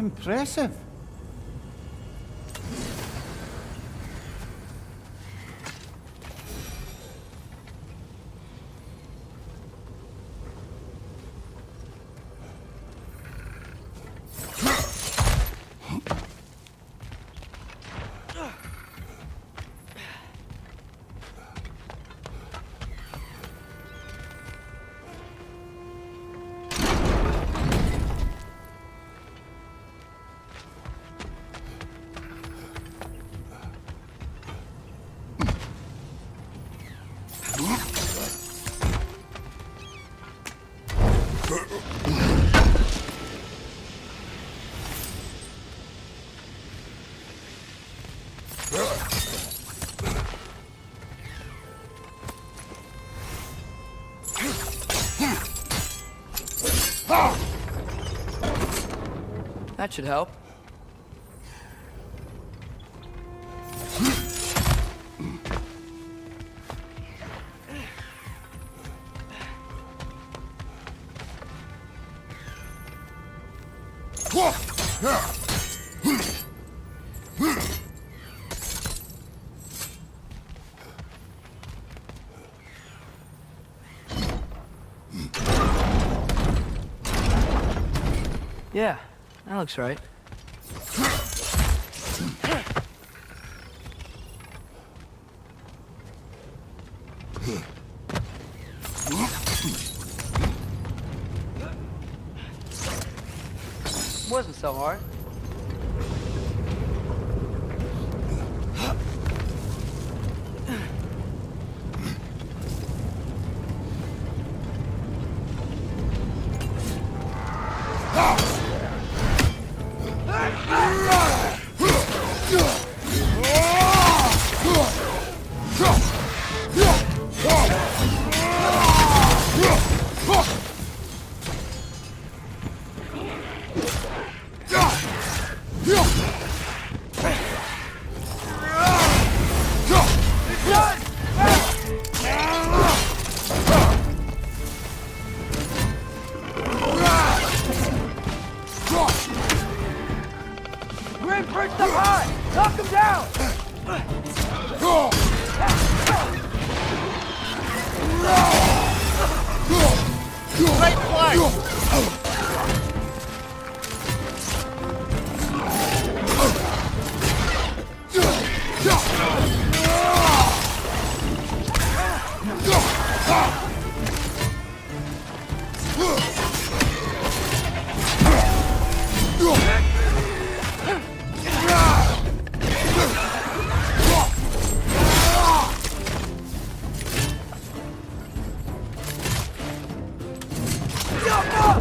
Impressive. That should help. Yeah, that looks right. Wasn't so hard. No!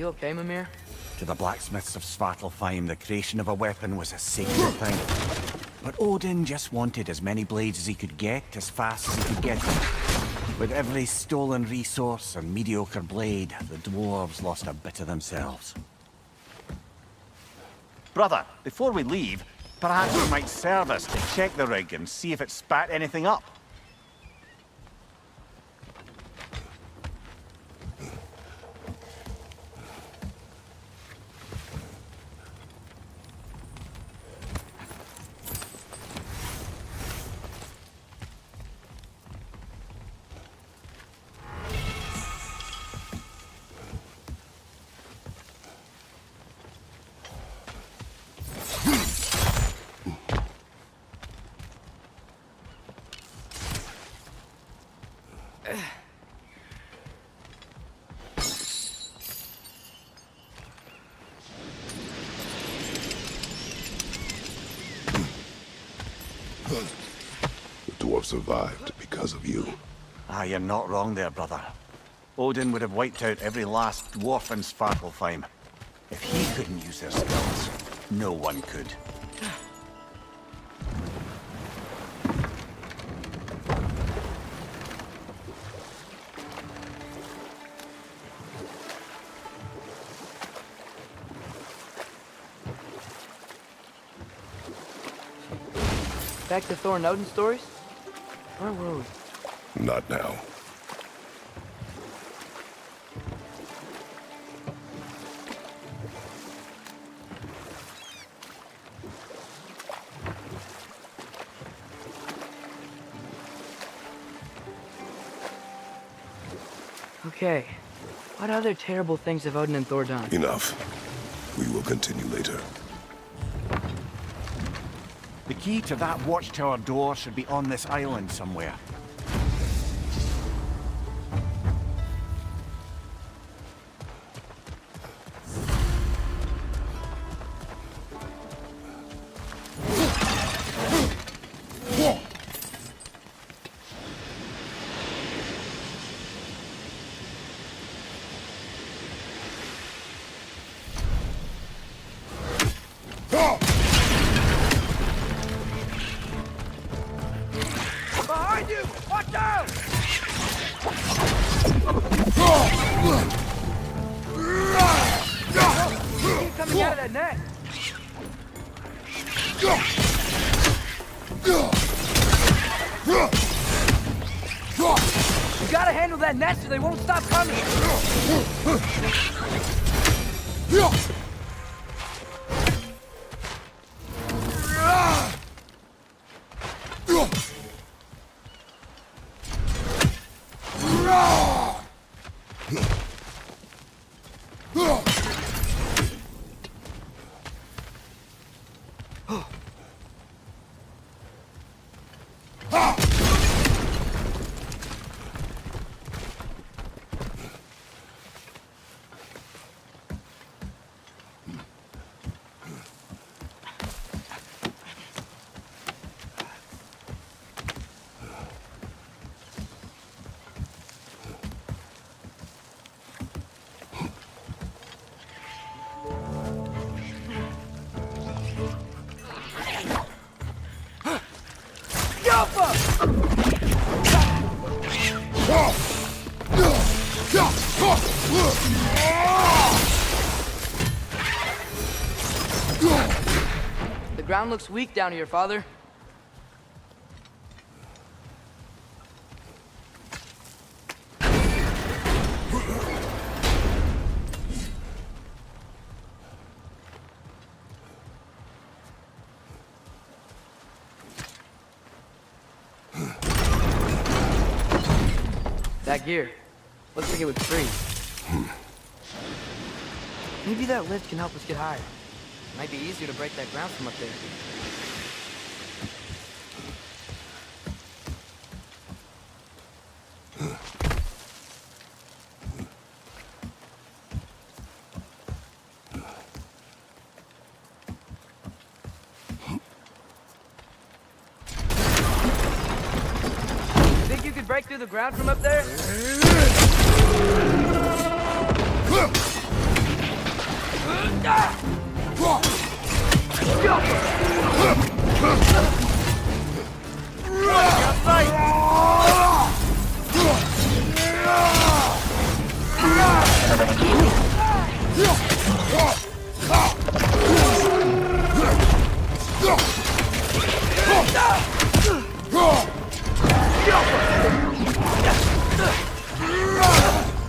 You okay, Mimir? To the blacksmiths of Svartalfheim, the creation of a weapon was a sacred thing. But Odin just wanted as many blades as he could get, as fast as he could get them. With every stolen resource and mediocre blade, the dwarves lost a bit of themselves. Brother, before we leave, perhaps you might serve us to check the rig and see if it spat anything up. The dwarf survived because of you. Ah, you're not wrong there, brother. Odin would have wiped out every last dwarf in Svartalfheim. If he couldn't use their skills, no one could. Back to Thor and Odin stories? Where were we? Not now. Okay. What other terrible things have Odin and Thor done? Enough. We will continue later. The key to that watchtower door should be on this island somewhere. Behind you! Watch out! Keep coming out of that net! You gotta handle that net so they won't stop coming! The ground looks weak down here, Father. That gear. Looks like it would freeze. Maybe that lift can help us get higher. Might be easier to break that ground from up there. Think you could break through the ground from up there?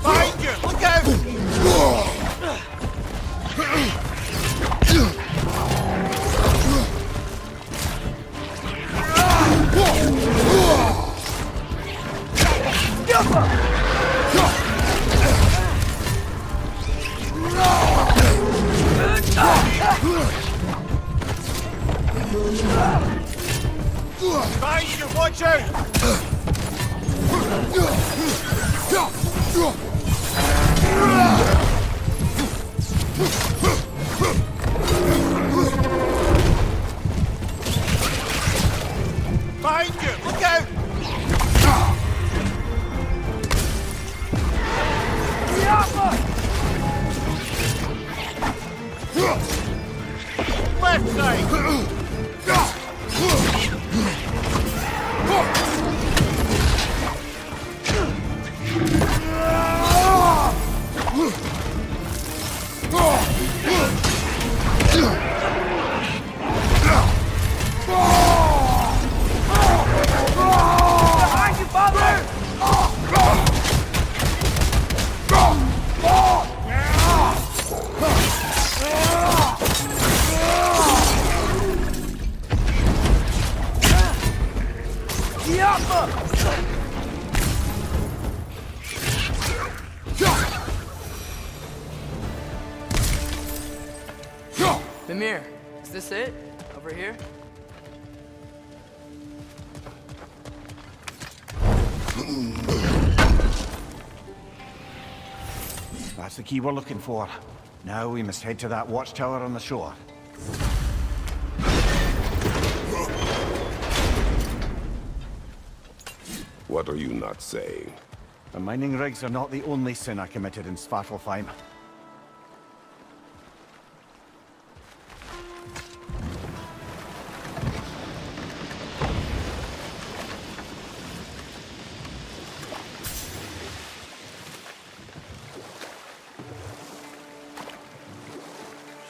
Behind you! Look out! Behind you! Watch out! Behind you! Look out! Left side! Behind you, father! Mimir, is this it? Over here? That's the key we're looking for. Now we must head to that watchtower on the shore. What are you not saying? The mining rigs are not the only sin I committed in Svartalfheim.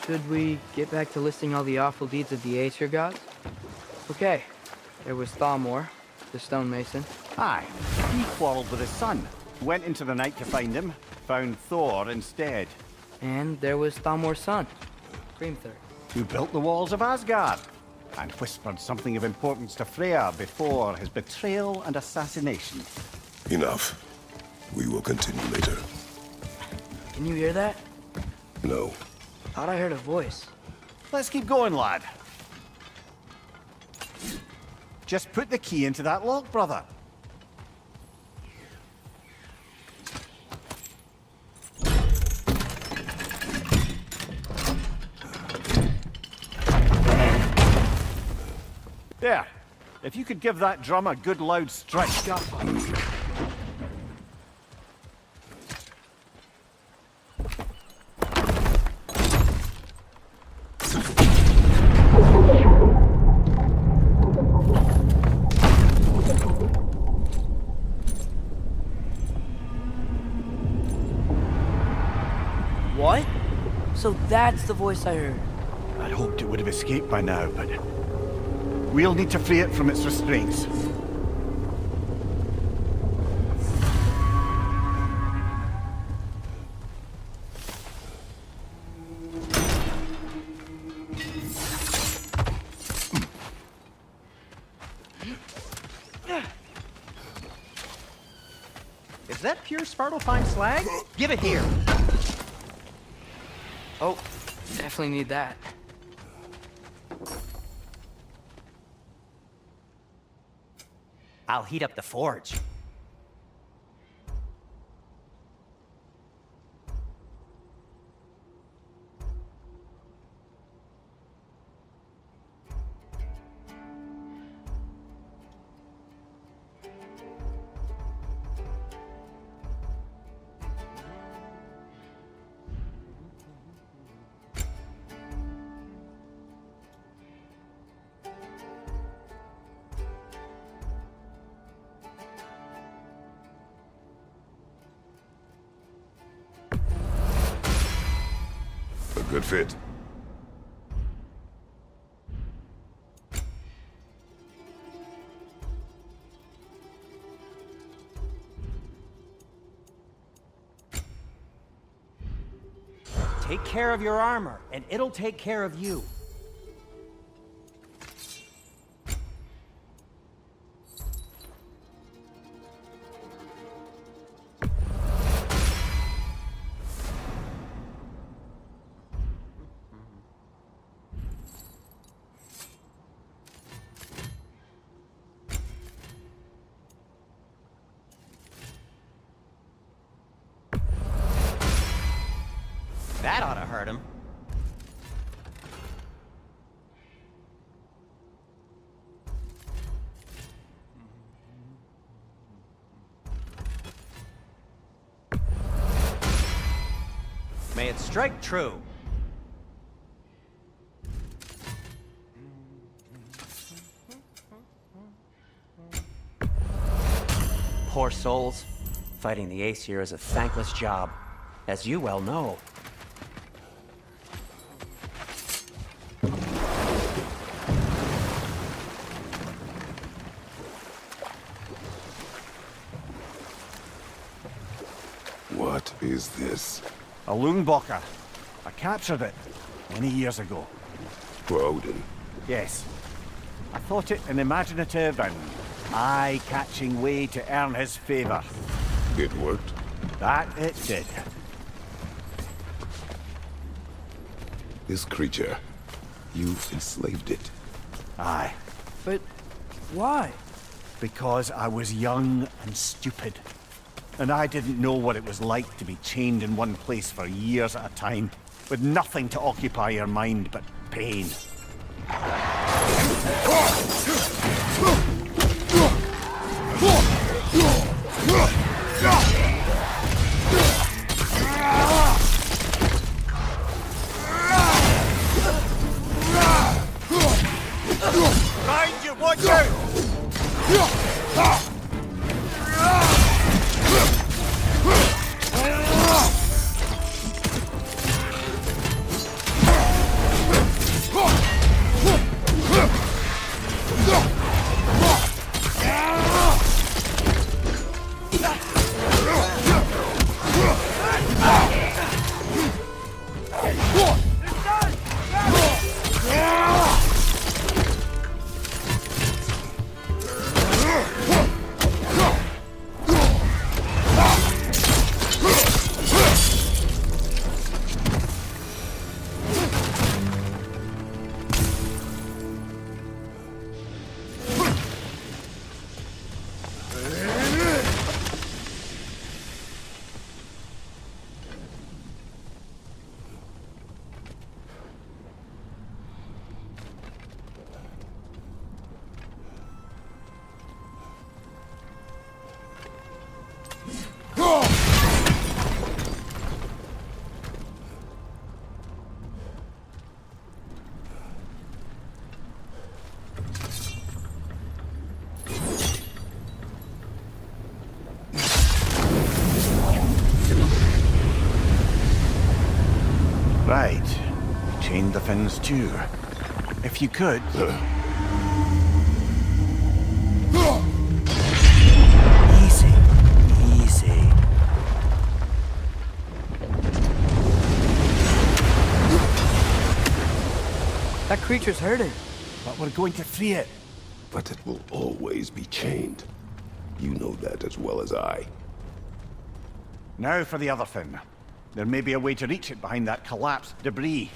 Should we get back to listing all the awful deeds of the Aesir gods? Okay, there was Thalmor, the stonemason. Aye, he quarreled with his son. Went into the night to find him, found Thor instead. And there was Thalmor's son, Grimthur. Who built the walls of Asgard, and whispered something of importance to Freya before his betrayal and assassination. Enough. We will continue later. Can you hear that? No. Thought I heard a voice. Let's keep going, lad. Just put the key into that lock, brother. There. If you could give that drum a good loud strike. What? So that's the voice I heard. I'd hoped it would have escaped by now, but we'll need to free it from its restraints. Is that pure Svartalfheim slag? Give it here. Oh, definitely need that. I'll heat up the forge. fit. Take care of your armor, and it'll take care of you. That ought to hurt him. May it strike true. Poor souls. Fighting the Aesir is a thankless job, as you well know. What is this? A Lungbocker. I captured it many years ago. For Odin. Yes. I thought it an imaginative and eye-catching way to earn his favor. It worked. That it did. This creature, you enslaved it. Aye. But why? Because I was young and stupid. And I didn't know what it was like to be chained in one place for years at a time, with nothing to occupy your mind but pain. Mind you, watch out! Right. Chain the fins too. If you could... Easy. Easy. That creature's hurting. But we're going to free it. But it will always be chained. You know that as well as I. Now for the other fin. There may be a way to reach it behind that collapsed debris.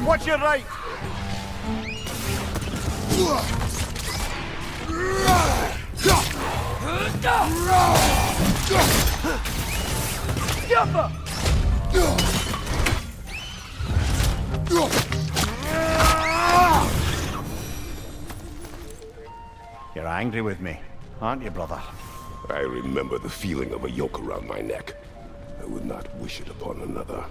Watch your right! You're angry with me, aren't you, brother? I remember the feeling of a yoke around my neck. I would not wish it upon another.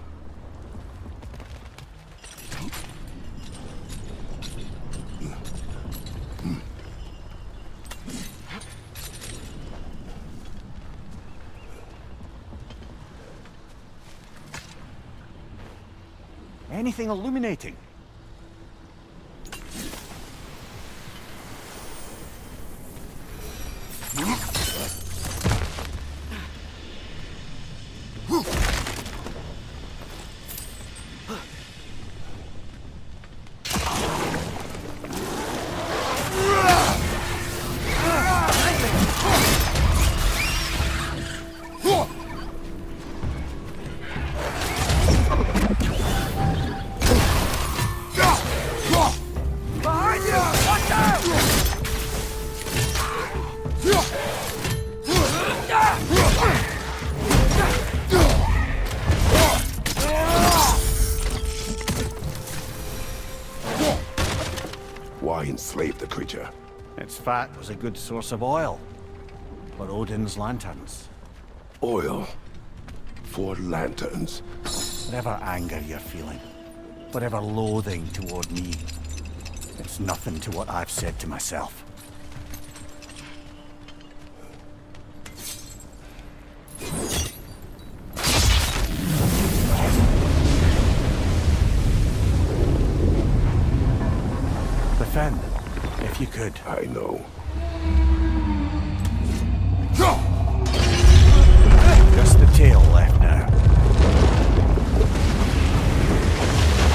Anything illuminating? Why enslave the creature? Its fat was a good source of oil for Odin's lanterns. Oil. For lanterns. Whatever anger you're feeling, whatever loathing toward me, it's nothing to what I've said to myself. Defend, if you could. I know. Just the tail left now.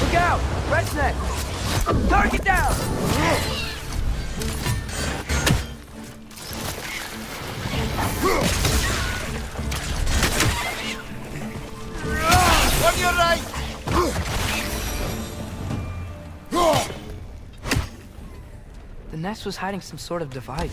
Look out! Redneck! Target down! On your right! The nest was hiding some sort of device.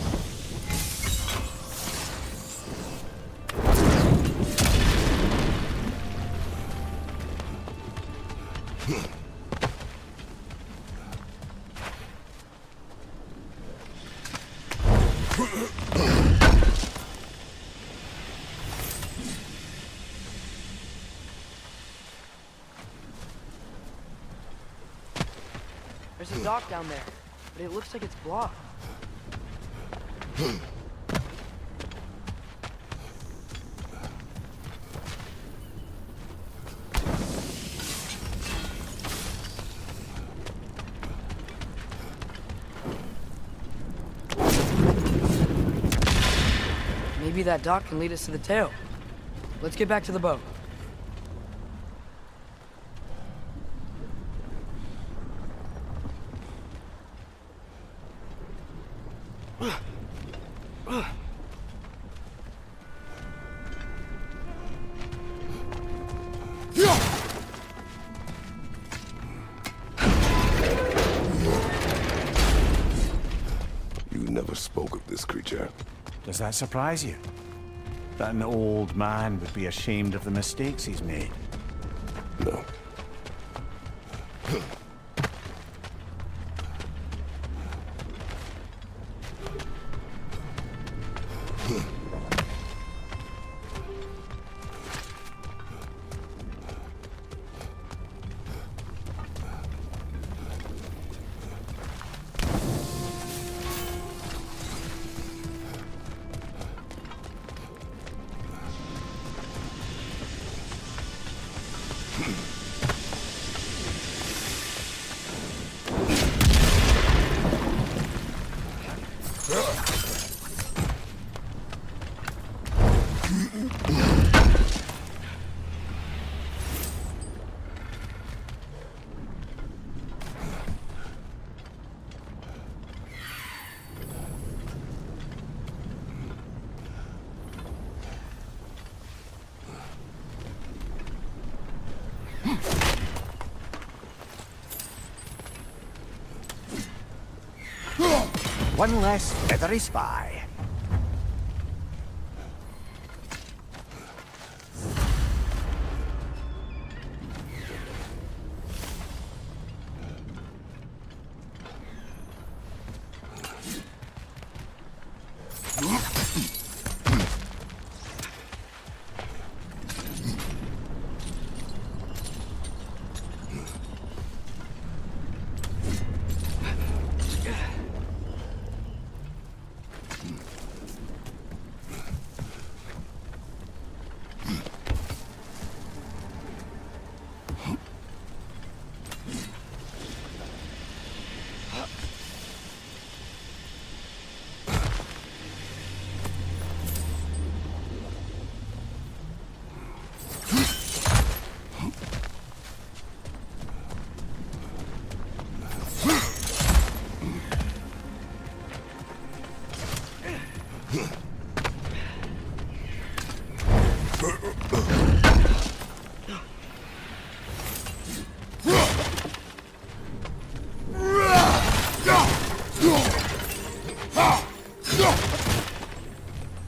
There's a dock down there, but it looks like it's blocked. Maybe that dock can lead us to the tail. Let's get back to the boat. You never spoke of this creature. Does that surprise you? That an old man would be ashamed of the mistakes he's made? No. One less feathery spy.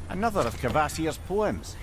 Another of Kvasir's poems.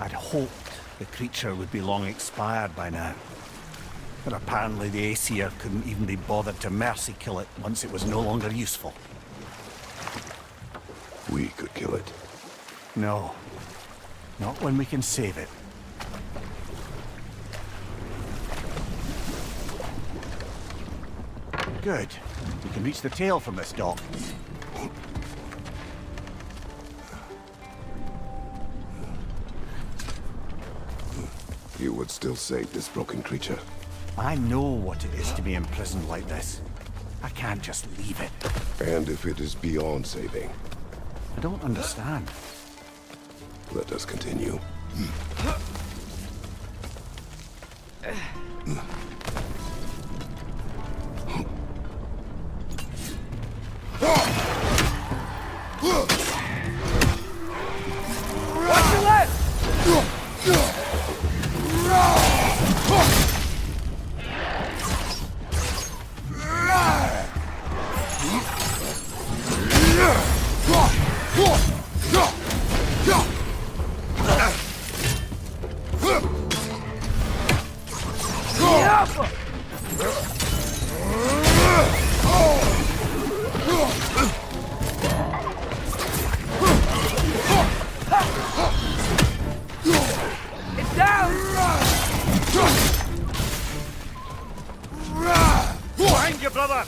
I'd hoped the creature would be long expired by now. But apparently the Aesir couldn't even be bothered to mercy kill it once it was no longer useful. We could kill it. No. Not when we can save it. Good. We can reach the tail from this dock. You would still save this broken creature. I know what it is to be imprisoned like this. I can't just leave it. And if it is beyond saving, I don't understand. let us continue. Watch your left! Behind you, brother!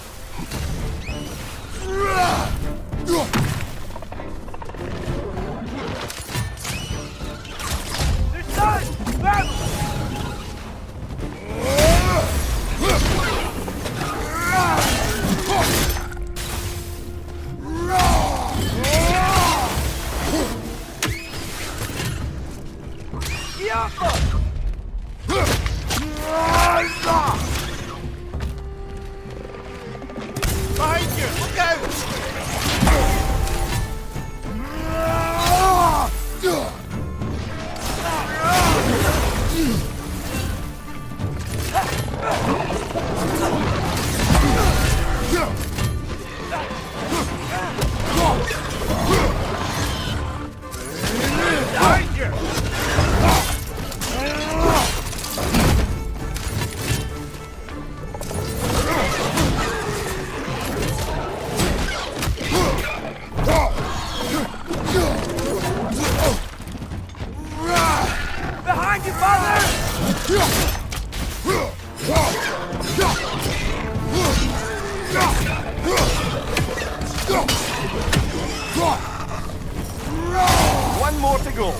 go!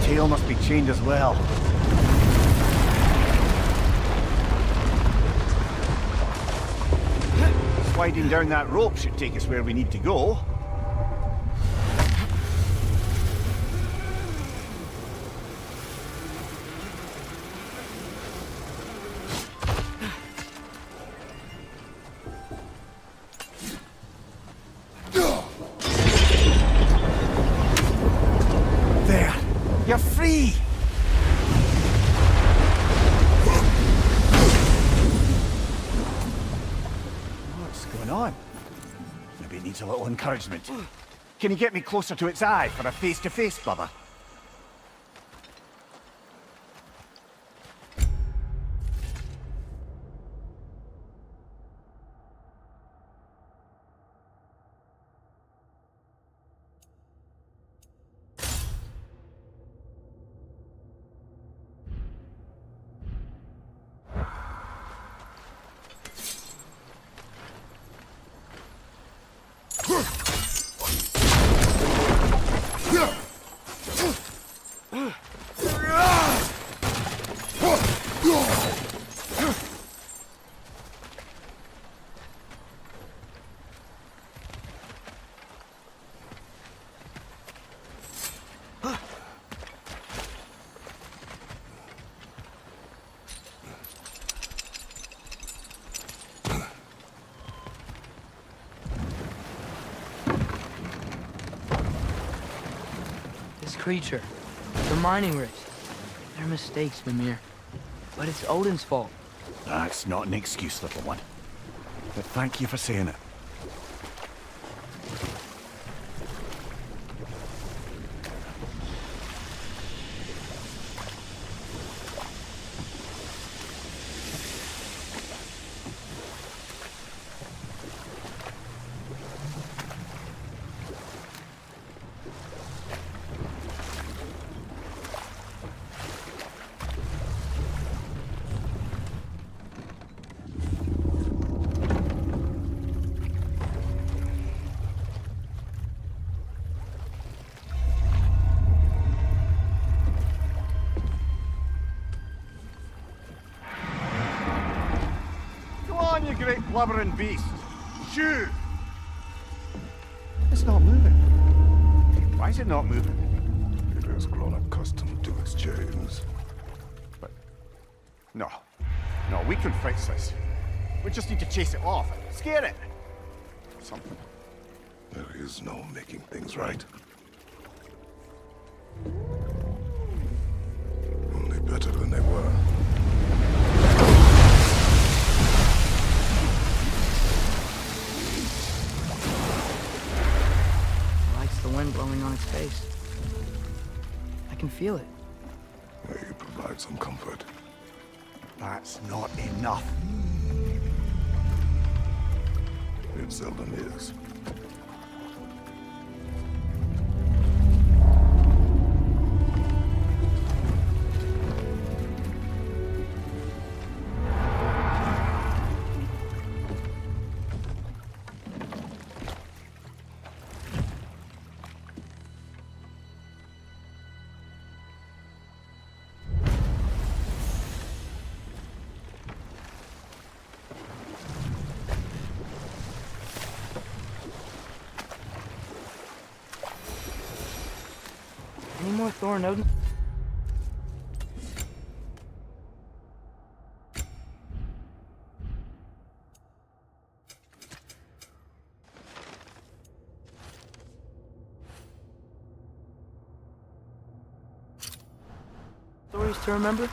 Tail must be chained as well. Sliding down that rope should take us where we need to go. There! You're free! What's going on? Maybe it needs a little encouragement. Can you get me closer to its eye for a face-to-face, brother? This creature, the mining rigs, they're mistakes, Mimir. But it's Odin's fault. That's not an excuse, little one. But thank you for saying it. You great blubbering beast! Shoo! It's not moving. Why is it not moving? It has grown accustomed to its chains. But... No. No, we can fix this. We just need to chase it off. Scare it! Something. There is no making things right. Only better than they were. The wind blowing on its face. I can feel it. They provide some comfort. That's not enough. It seldom is. where Thor and Odin? Stories to remember?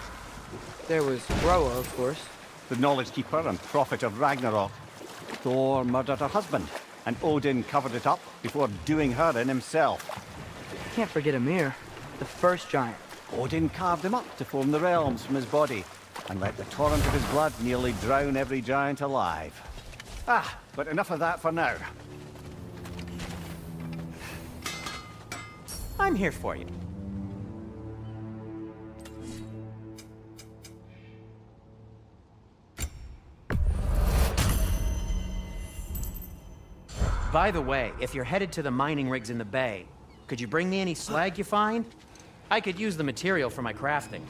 There was Groa, of course. The knowledge keeper and prophet of Ragnarok. Thor murdered her husband, and Odin covered it up before doing her in himself. Can't forget Ymir, the first giant. Odin carved him up to form the realms from his body, and let the torrent of his blood nearly drown every giant alive. But enough of that for now. I'm here for you. By the way, if you're headed to the mining rigs in the bay, could you bring me any slag you find? I could use the material for my crafting.